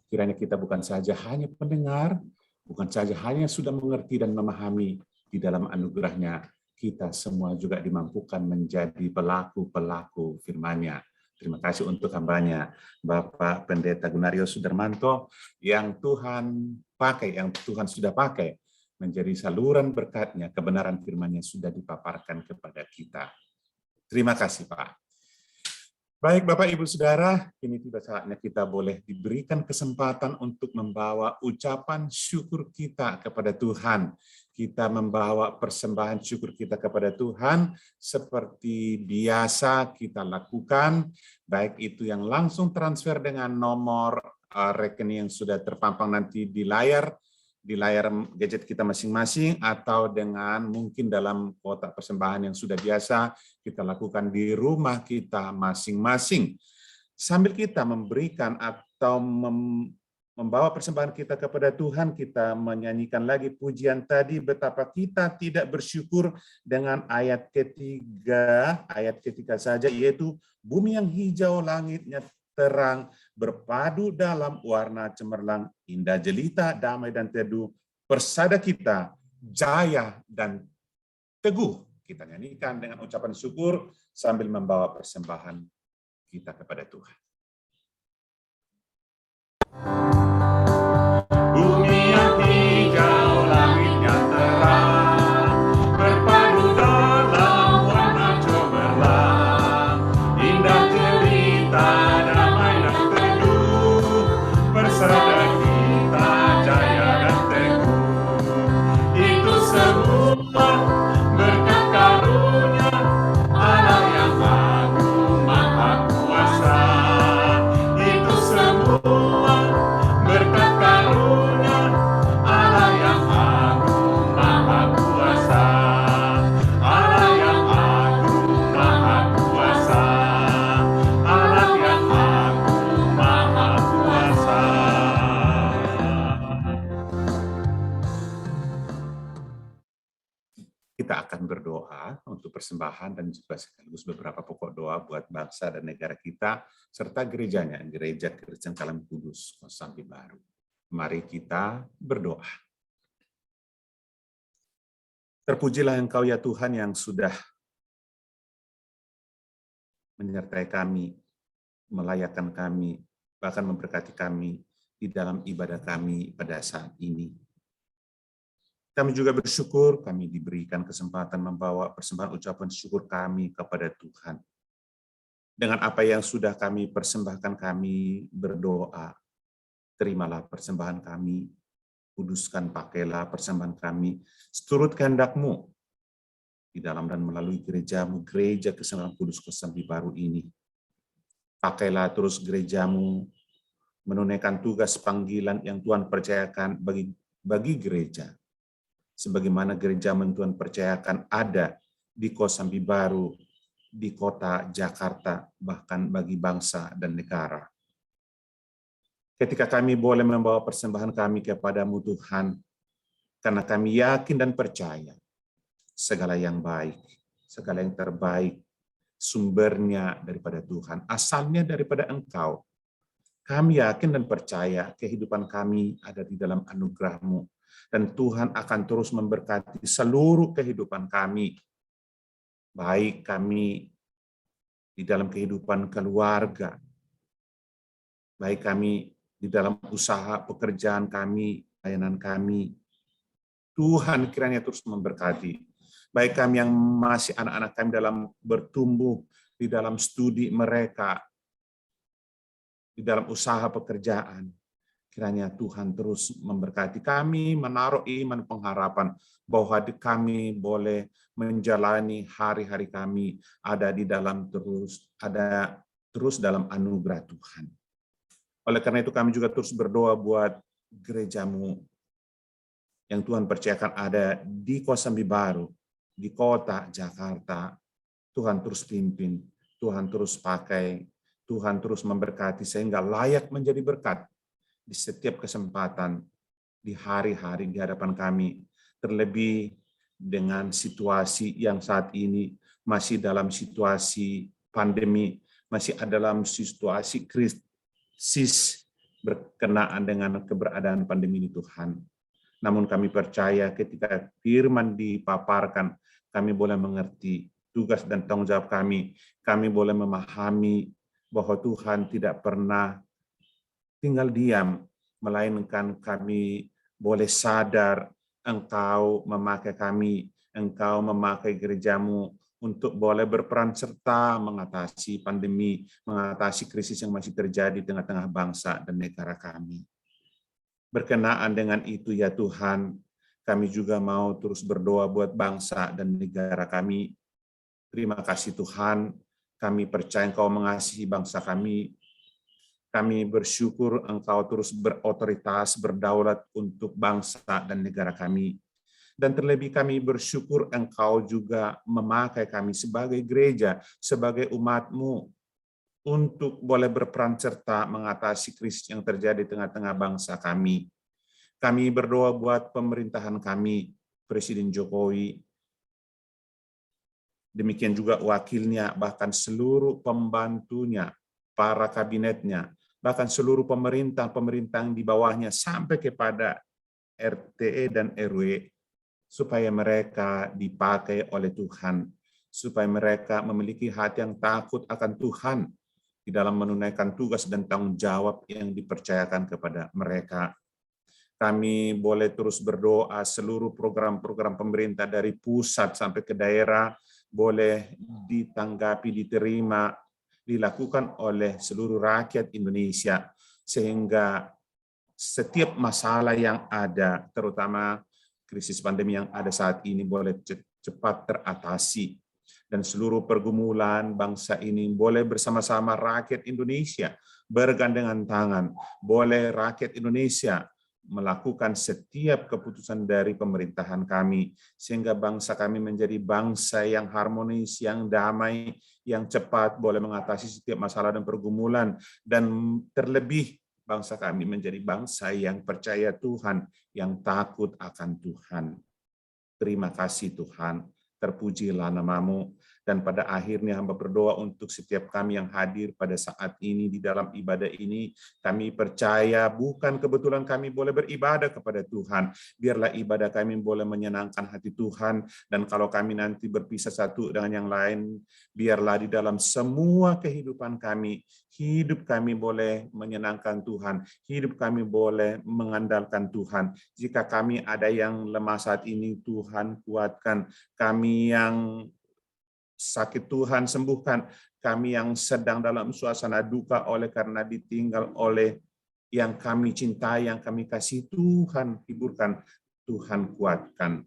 Kiranya kita bukan saja hanya pendengar, bukan saja hanya sudah mengerti dan memahami, di dalam anugerah-Nya kita semua juga dimampukan menjadi pelaku-pelaku firman-Nya. Terima kasih untuk hamba-Nya, Bapak Pendeta Gunario Sudarmanto, yang Tuhan pakai, yang Tuhan sudah pakai menjadi saluran berkat-Nya, kebenaran firman-Nya sudah dipaparkan kepada kita. Terima kasih, Pak. Baik, Bapak, Ibu, Saudara, ini tiba saatnya kita boleh diberikan kesempatan untuk membawa ucapan syukur kita kepada Tuhan. Kita membawa persembahan syukur kita kepada Tuhan seperti biasa kita lakukan, baik itu yang langsung transfer dengan nomor rekening yang sudah terpampang nanti di layar gadget kita masing-masing, atau dengan mungkin dalam kotak persembahan yang sudah biasa kita lakukan di rumah kita masing-masing. Sambil kita memberikan atau membawa persembahan kita kepada Tuhan, kita menyanyikan lagi pujian tadi, betapa kita tidak bersyukur dengan ayat ketiga saja, yaitu bumi yang hijau, langitnya terang, berpadu dalam warna cemerlang, indah jelita, damai dan teduh, persada kita, jaya dan teguh. Kita nyanyikan dengan ucapan syukur sambil membawa persembahan kita kepada Tuhan. Bumi yang hijau, langitnya terang, berpadu dalam warna cemerlang, indah jelita, damai dan teduh, persada kita, jaya dan teguh. Itu semua berkat karunia Allah yang agung maha kuasa. Itu semua berkat karunia Allah yang agung maha kuasa. Allah yang agung maha kuasa. Allah yang agung maha kuasa. Kita akan berdoa untuk persembahan dan juga sekaligus beberapa pokok doa buat bangsa dan negara kita serta gerejanya, Gereja Kristen Kalam Kudus Kosambi Baru. Mari kita berdoa. Terpujilah Engkau ya Tuhan yang sudah menyertai kami, melayakkan kami, bahkan memberkati kami di dalam ibadah kami pada saat ini. Kami juga bersyukur kami diberikan kesempatan membawa persembahan ucapan syukur kami kepada Tuhan. Dengan apa yang sudah kami persembahkan, kami berdoa, terimalah persembahan kami, kuduskan pakailah persembahan kami, seturut kehendak-Mu di dalam dan melalui gereja-Mu, Gereja Kristen Kalam Kudus Kosambi Baru ini. Pakailah terus gereja-Mu menunaikan tugas panggilan yang Tuhan percayakan bagi gereja. Sebagaimana gereja yang Tuhan percayakan ada di Kosambi Baru, di kota Jakarta, bahkan bagi bangsa dan negara. Ketika kami boleh membawa persembahan kami kepada-Mu Tuhan, karena kami yakin dan percaya segala yang baik, segala yang terbaik, sumbernya daripada Tuhan, asalnya daripada Engkau. Kami yakin dan percaya kehidupan kami ada di dalam anugerah-Mu. Dan Tuhan akan terus memberkati seluruh kehidupan kami. Baik kami di dalam kehidupan keluarga, baik kami di dalam usaha pekerjaan kami, layanan kami. Tuhan kiranya terus memberkati. Baik kami yang masih anak-anak kami dalam bertumbuh di dalam studi mereka, di dalam usaha pekerjaan. Kiranya Tuhan terus memberkati kami, menaruh iman pengharapan bahwa kami boleh menjalani hari-hari kami ada terus dalam anugerah Tuhan. Oleh karena itu kami juga terus berdoa buat gerejamu yang Tuhan percayakan ada di Kosambi Baru, di kota Jakarta. Tuhan terus pimpin, Tuhan terus pakai, Tuhan terus memberkati sehingga layak menjadi berkat di setiap kesempatan, di hari-hari di hadapan kami, terlebih dengan situasi yang saat ini masih dalam situasi pandemi, masih dalam situasi krisis berkenaan dengan keberadaan pandemi ini Tuhan. Namun kami percaya ketika firman dipaparkan, kami boleh mengerti tugas dan tanggung jawab kami boleh memahami bahwa Tuhan tidak pernah tinggal diam, melainkan kami boleh sadar Engkau memakai kami, Engkau memakai gerejamu untuk boleh berperan serta mengatasi pandemi, mengatasi krisis yang masih terjadi di tengah-tengah bangsa dan negara kami. Berkenaan dengan itu ya Tuhan, kami juga mau terus berdoa buat bangsa dan negara kami. Terima kasih Tuhan, kami percaya Engkau mengasihi bangsa kami. Kami bersyukur Engkau terus berotoritas, berdaulat untuk bangsa dan negara kami. Dan terlebih kami bersyukur Engkau juga memakai kami sebagai gereja, sebagai umat-Mu, untuk boleh berperan serta mengatasi krisis yang terjadi di tengah-tengah bangsa kami. Kami berdoa buat pemerintahan kami, Presiden Jokowi, demikian juga wakilnya, bahkan seluruh pembantunya, para kabinetnya, bahkan seluruh pemerintah yang di bawahnya sampai kepada RTE dan RW, supaya mereka dipakai oleh Tuhan, supaya mereka memiliki hati yang takut akan Tuhan di dalam menunaikan tugas dan tanggung jawab yang dipercayakan kepada mereka. Kami boleh terus berdoa seluruh program-program pemerintah dari pusat sampai ke daerah boleh ditanggapi, diterima, dilakukan oleh seluruh rakyat Indonesia, sehingga setiap masalah yang ada, terutama krisis pandemi yang ada saat ini, boleh cepat teratasi. Dan seluruh pergumulan bangsa ini boleh bersama-sama rakyat Indonesia bergandengan tangan. Boleh rakyat Indonesia melakukan setiap keputusan dari pemerintahan kami, sehingga bangsa kami menjadi bangsa yang harmonis, yang damai, yang cepat, boleh mengatasi setiap masalah dan pergumulan, dan terlebih bangsa kami menjadi bangsa yang percaya Tuhan, yang takut akan Tuhan. Terima kasih Tuhan, terpujilah nama-Mu. Dan pada akhirnya hamba berdoa untuk setiap kami yang hadir pada saat ini di dalam ibadah ini. Kami percaya bukan kebetulan kami boleh beribadah kepada Tuhan. Biarlah ibadah kami boleh menyenangkan hati Tuhan. Dan kalau kami nanti berpisah satu dengan yang lain, biarlah di dalam semua kehidupan kami, hidup kami boleh menyenangkan Tuhan. Hidup kami boleh mengandalkan Tuhan. Jika kami ada yang lemah saat ini, Tuhan kuatkan. Kami yang sakit, Tuhan sembuhkan. Kami yang sedang dalam suasana duka oleh karena ditinggal oleh yang kami cintai, yang kami kasih, Tuhan hiburkan, Tuhan kuatkan.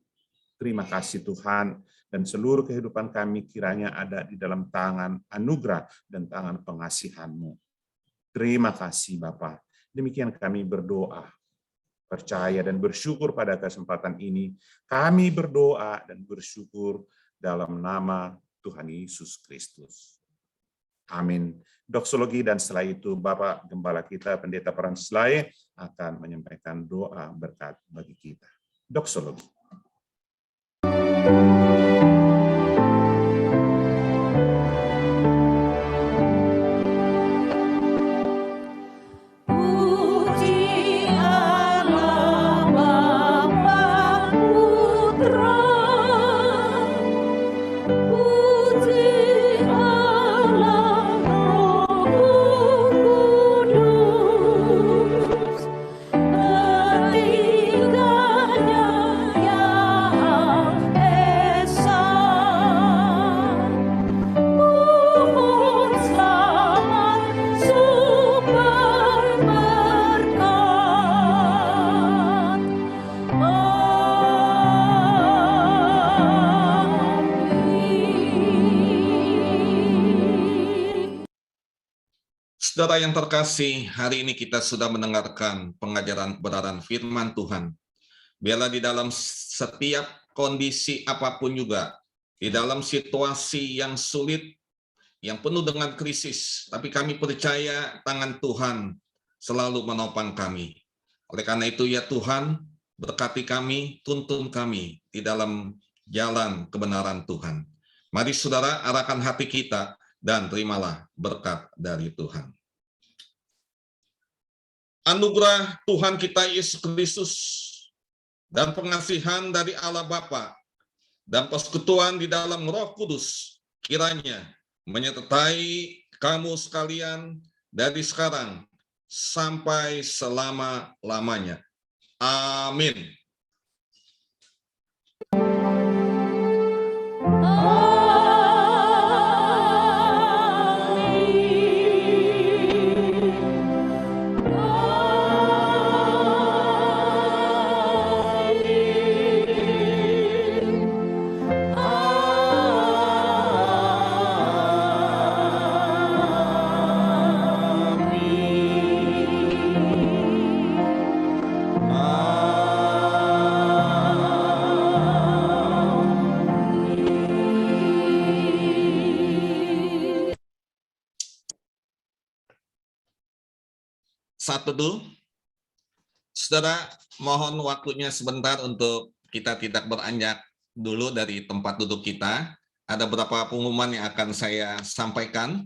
Terima kasih Tuhan, dan seluruh kehidupan kami kiranya ada di dalam tangan anugerah dan tangan pengasihan-Mu. Terima kasih Bapa. Demikian kami berdoa, percaya dan bersyukur pada kesempatan ini. Kami berdoa dan bersyukur dalam nama Tuhan Yesus Kristus. Amin. Doksologi, dan setelah itu Bapak Gembala kita, Pendeta Pranslai, akan menyampaikan doa berkat bagi kita. Doksologi. Ketiganya Saudara yang terkasih, hari ini kita sudah mendengarkan pengajaran kebenaran firman Tuhan. Biarlah di dalam setiap kondisi apapun juga, di dalam situasi yang sulit, yang penuh dengan krisis, tapi kami percaya tangan Tuhan selalu menopang kami. Oleh karena itu ya Tuhan, berkati kami, tuntun kami di dalam jalan kebenaran Tuhan. Mari saudara arahkan hati kita dan terimalah berkat dari Tuhan. Anugerah Tuhan kita Yesus Kristus dan pengasihan dari Allah Bapa dan persekutuan di dalam Roh Kudus kiranya menyertai kamu sekalian dari sekarang sampai selama-lamanya. Amin. Saat teduh, saudara mohon waktunya sebentar untuk kita tidak beranjak dulu dari tempat duduk kita. Ada beberapa pengumuman yang akan saya sampaikan.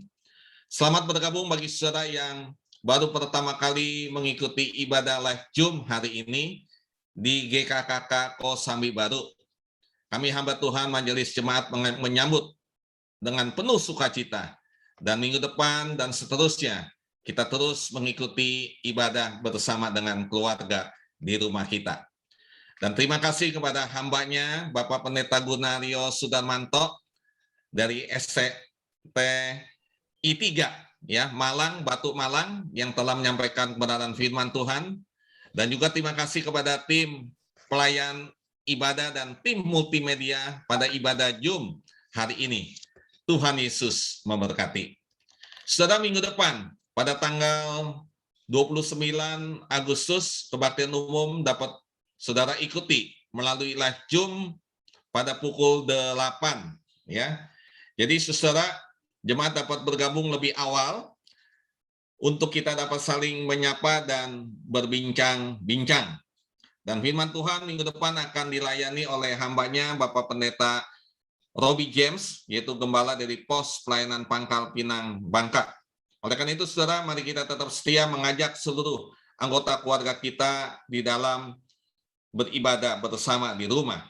Selamat bergabung bagi saudara yang baru pertama kali mengikuti ibadah live Zoom hari ini di GKKK Kosambi Baru. Kami hamba Tuhan Majelis Jemaat menyambut dengan penuh sukacita. Dan minggu depan dan seterusnya, kita terus mengikuti ibadah bersama dengan keluarga di rumah kita. Dan terima kasih kepada hambanya, Bapak Pendeta Gunario Sudarmanto dari STI 3, ya, Malang, Batu Malang, yang telah menyampaikan kebenaran firman Tuhan. Dan juga terima kasih kepada tim pelayan ibadah dan tim multimedia pada ibadah Zoom hari ini. Tuhan Yesus memberkati. Saudara, minggu depan, pada tanggal 29 Agustus, kebaktian umum dapat saudara ikuti melalui live Zoom pada pukul 8. Ya. Jadi saudara, jemaat dapat bergabung lebih awal untuk kita dapat saling menyapa dan berbincang-bincang. Dan firman Tuhan minggu depan akan dilayani oleh hambanya Bapak Pendeta Robbie James, yaitu gembala dari Pos Pelayanan Pangkal Pinang, Bangka. Oleh karena itu, saudara, mari kita tetap setia mengajak seluruh anggota keluarga kita di dalam beribadah bersama di rumah.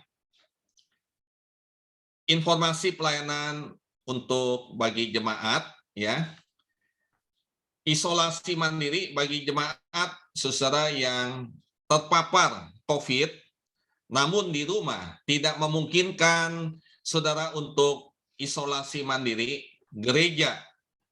Informasi pelayanan untuk bagi jemaat, ya. Isolasi mandiri bagi jemaat, saudara yang terpapar COVID, namun di rumah tidak memungkinkan saudara untuk isolasi mandiri, gereja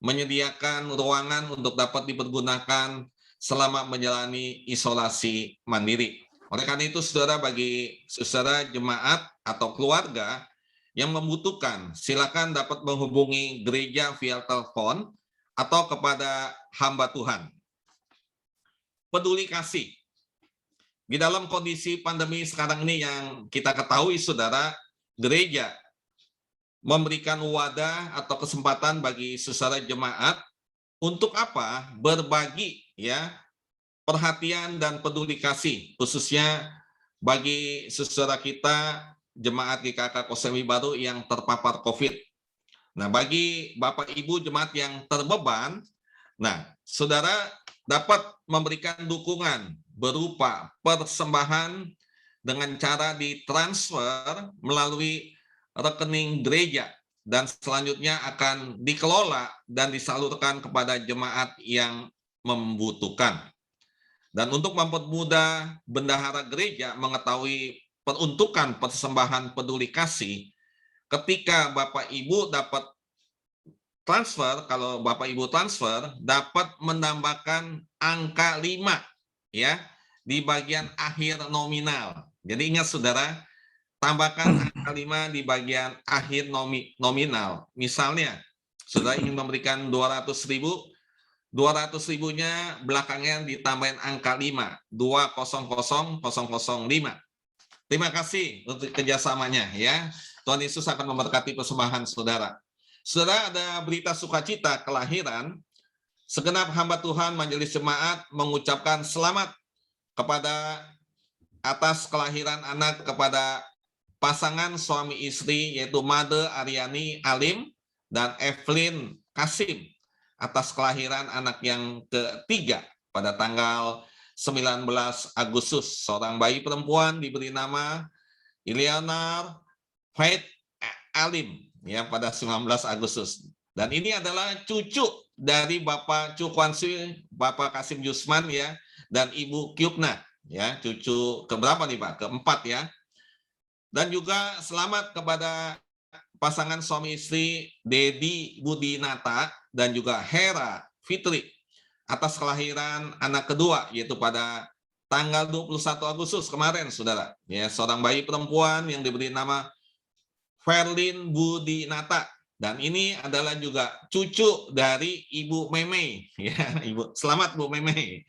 menyediakan ruangan untuk dapat dipergunakan selama menjalani isolasi mandiri. Oleh karena itu, saudara, bagi saudara jemaat atau keluarga yang membutuhkan, silakan dapat menghubungi gereja via telepon atau kepada hamba Tuhan. Peduli kasih. Di dalam kondisi pandemi sekarang ini yang kita ketahui, saudara, gereja memberikan wadah atau kesempatan bagi saudara jemaat untuk apa? Berbagi, ya, perhatian dan peduli kasih, khususnya bagi saudara kita jemaat GKK Kosambi Baru yang terpapar COVID. Nah, bagi Bapak Ibu jemaat yang terbeban, nah, saudara dapat memberikan dukungan berupa persembahan dengan cara ditransfer melalui rekening gereja dan selanjutnya akan dikelola dan disalurkan kepada jemaat yang membutuhkan. Dan untuk mempermudah bendahara gereja mengetahui peruntukan persembahan peduli kasih, ketika Bapak Ibu dapat transfer, kalau Bapak Ibu transfer dapat menambahkan angka 5, ya, di bagian akhir nominal. Jadi ingat saudara, tambahkan angka 5 di bagian akhir nominal. Misalnya, saudara ingin memberikan 200.000, 200.000-nya belakangnya ditambahin angka 5, 200.005. Terima kasih untuk kerjasamanya ya. Tuhan Yesus akan memberkati persembahan saudara. Saudara, ada berita sukacita kelahiran. Segenap hamba Tuhan Majelis Jemaat mengucapkan selamat kepada atas kelahiran anak kepada pasangan suami istri yaitu Made Aryani Alim dan Evelyn Kasim atas kelahiran anak yang ketiga pada tanggal 19 Agustus. Seorang bayi perempuan diberi nama Ileonar Faith Alim ya pada 19 Agustus. Dan ini adalah cucu dari Bapak Chu Kwan Sui, Bapak Kasim Yusman ya, dan Ibu Kyukna ya, cucu keberapa nih Pak? Keempat ya. Dan juga selamat kepada pasangan suami istri Dedi Budinata dan juga Hera Fitri atas kelahiran anak kedua yaitu pada tanggal 21 Agustus kemarin saudara. Ya, seorang bayi perempuan yang diberi nama Ferlin Budinata. Dan ini adalah juga cucu dari Ibu Meme. Ya, Ibu, selamat Bu Meme.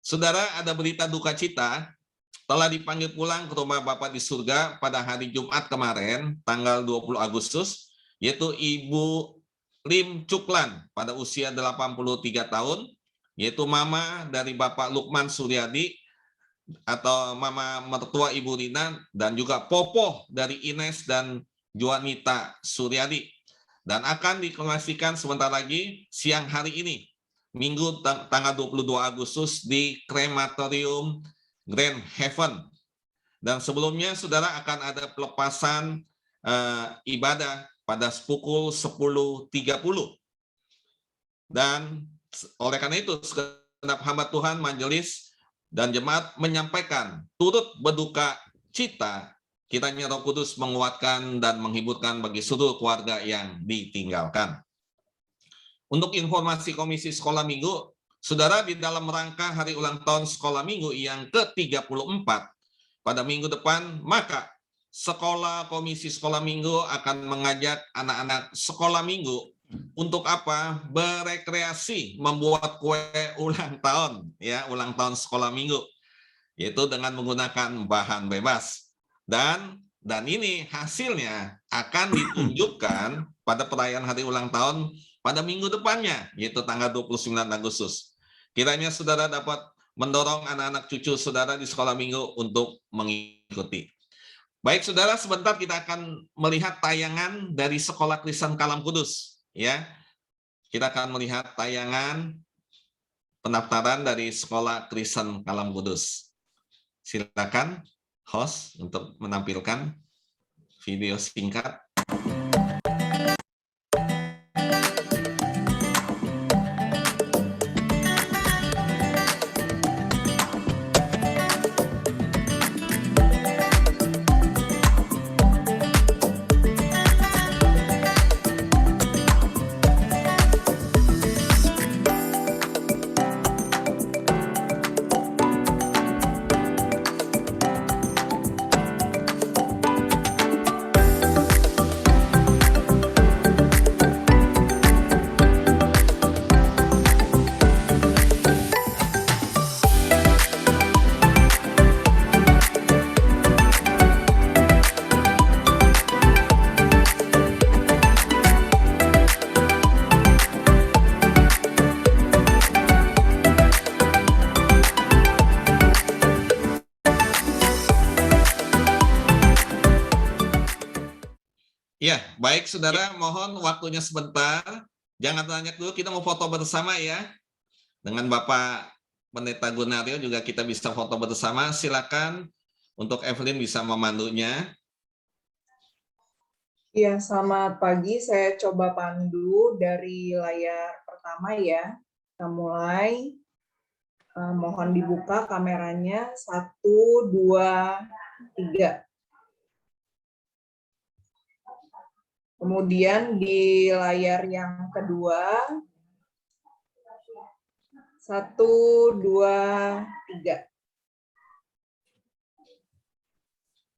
Saudara, ada berita duka cita, telah dipanggil pulang ke rumah Bapa di surga pada hari Jumat kemarin, tanggal 20 Agustus, yaitu Ibu Lim Cuklan pada usia 83 tahun, yaitu mama dari Bapak Lukman Suryadi, atau mama mertua Ibu Rina, dan juga Popo dari Ines dan Juanita Suryadi, dan akan dikremasikan sebentar lagi siang hari ini, Minggu tanggal 22 Agustus di Krematorium Grand Heaven. Dan sebelumnya saudara akan ada pelepasan ibadah pada pukul 10.30. Dan oleh karena itu segenap hamba Tuhan, majelis dan jemaat menyampaikan turut berduka cita, kiranya Roh Kudus menguatkan dan menghiburkan bagi seluruh keluarga yang ditinggalkan. Untuk informasi Komisi Sekolah Minggu, saudara, di dalam rangka hari ulang tahun Sekolah Minggu yang ke-34 pada minggu depan, maka Sekolah Komisi Sekolah Minggu akan mengajak anak-anak Sekolah Minggu untuk apa? Berekreasi, membuat kue ulang tahun, ya, ulang tahun Sekolah Minggu, yaitu dengan menggunakan bahan bebas. Dan ini hasilnya akan ditunjukkan pada perayaan hari ulang tahun pada minggu depannya, yaitu tanggal 29 Agustus. Kiranya saudara dapat mendorong anak-anak cucu saudara di Sekolah Minggu untuk mengikuti. Baik saudara, sebentar kita akan melihat tayangan dari Sekolah Kristen Kalam Kudus. Ya, kita akan melihat tayangan pendaftaran dari Sekolah Kristen Kalam Kudus. Silakan host untuk menampilkan video singkat. Ya, baik saudara, mohon waktunya sebentar. Jangan tanya dulu, kita mau foto bersama ya. Dengan Bapak Pendeta Gunario juga kita bisa foto bersama. Silakan untuk Evelyn bisa memandunya. Ya, selamat pagi. Saya coba pandu dari layar pertama ya. Kita mulai. Mohon dibuka kameranya. 1, 2, 3. Kemudian di layar yang kedua, 1, 2, 3.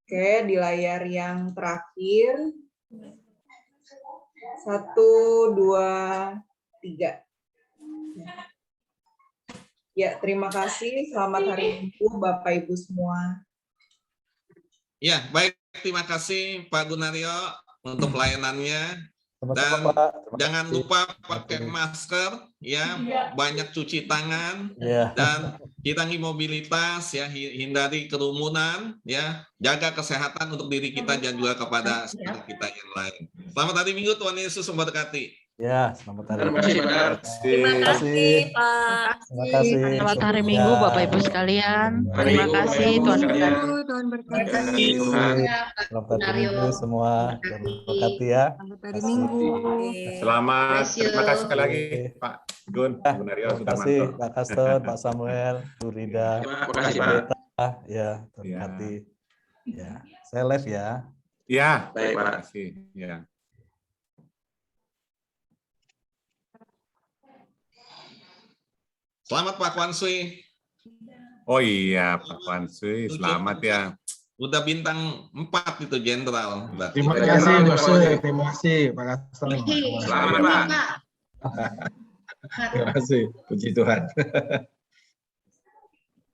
Oke, di layar yang terakhir, 1, 2, 3. Ya, terima kasih. Selamat hari Minggu, Bapak Ibu semua. Ya, baik. Terima kasih Pak Gunario untuk pelayanannya. Sama-sama, Dan Pak. Terima jangan kasih. lupa pakai masker, ya, banyak cuci tangan, Ya. dan kurangi mobilitas, ya, hindari kerumunan, ya, jaga kesehatan untuk diri kita dan juga kepada saudara kita yang lain. Selamat hari Minggu, Tuhan Yesus memberkati. Ya, selamat hari Terima kasih, Pak. Terima kasih, Pak. Terima kasih. Selamat hari Minggu, Bapak Ibu sekalian. Terima kasih, Tuhan berkati. Tuhan berkati. Tuhan. Selamat hari Minggu semua. Terima kasih ya. Selamat hari Minggu. Selamat. Bless you. Terima kasih sekali lagi Pak Gun, Gunario Terima sudah kasih mantap. Pak Kaston, Pak Samuel, Bu Rida, Terima kasih, Pak. ya, terima ya. Saya live ya. Ya, Baik, terima Pak. kasih. Ya. Selamat Pak Kwan Sui. Oh iya, Pak Wan Sui, selamat ya. Udah bintang 4 itu jenderal. Mbak. Terima kasih, Boksu. Terima kasih, Pak Kaston. Selamat, Pak. Terima kasih, puji Tuhan.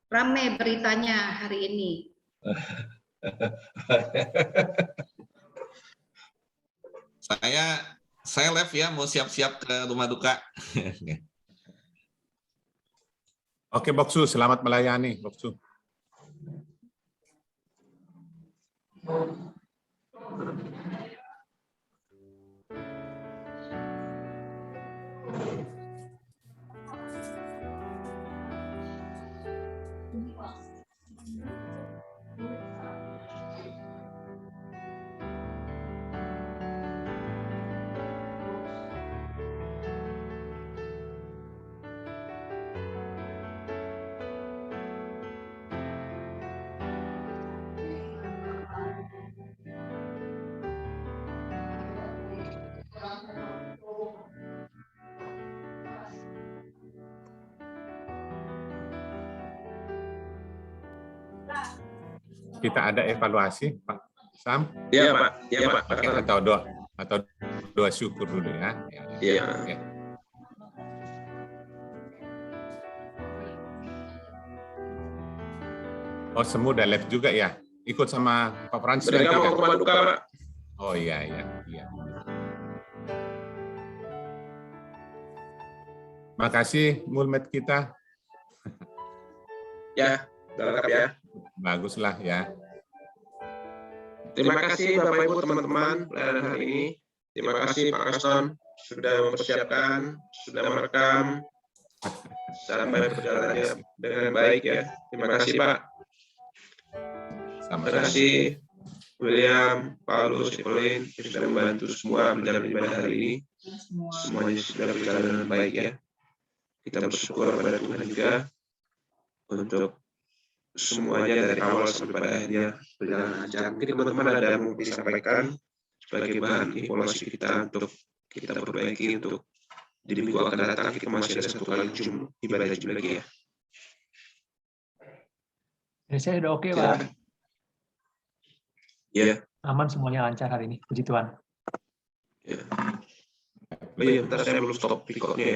Rame beritanya hari ini. Saya live ya, mau siap-siap ke rumah duka. Oke, Boksu, selamat melayani, Boksu. Kita ada evaluasi, Pak Sam? Iya, Pak. Iya, Pak. Atau doa syukur dulu ya. Iya. Oke. Oh, semua udah live juga ya? Ikut sama Pak Francis Mereka juga? mau ke rumah duka, Pak. Oh iya. Makasih Mulmet kita. Ya, udah lengkap ya. Baguslah ya. Terima kasih Bapak Ibu teman-teman pelayanan hari ini. Terima kasih Pak Kaston sudah mempersiapkan, sudah merekam sampai perjalanannya dengan baik ya. Terima kasih Pak. Terima kasih William, Paulus, Evelyn yang sudah membantu semua menjalani ibadah hari ini. Semuanya sudah berjalan dengan baik ya. Kita bersyukur kepada Tuhan juga untuk semuanya dari awal sampai pada akhirnya berjalan lancar. Mungkin teman-teman ada yang mau disampaikan sebagai bahan evaluasi kita untuk kita perbaiki untuk di minggu akan datang. Kita masih ada 1 kali ibadah Jumat lagi ya. Ya, saya udah oke, Pak. Iya. Aman semuanya lancar hari ini. Puji Tuhan. Ya. Oh iya, bentar saya belum stop recordnya ya.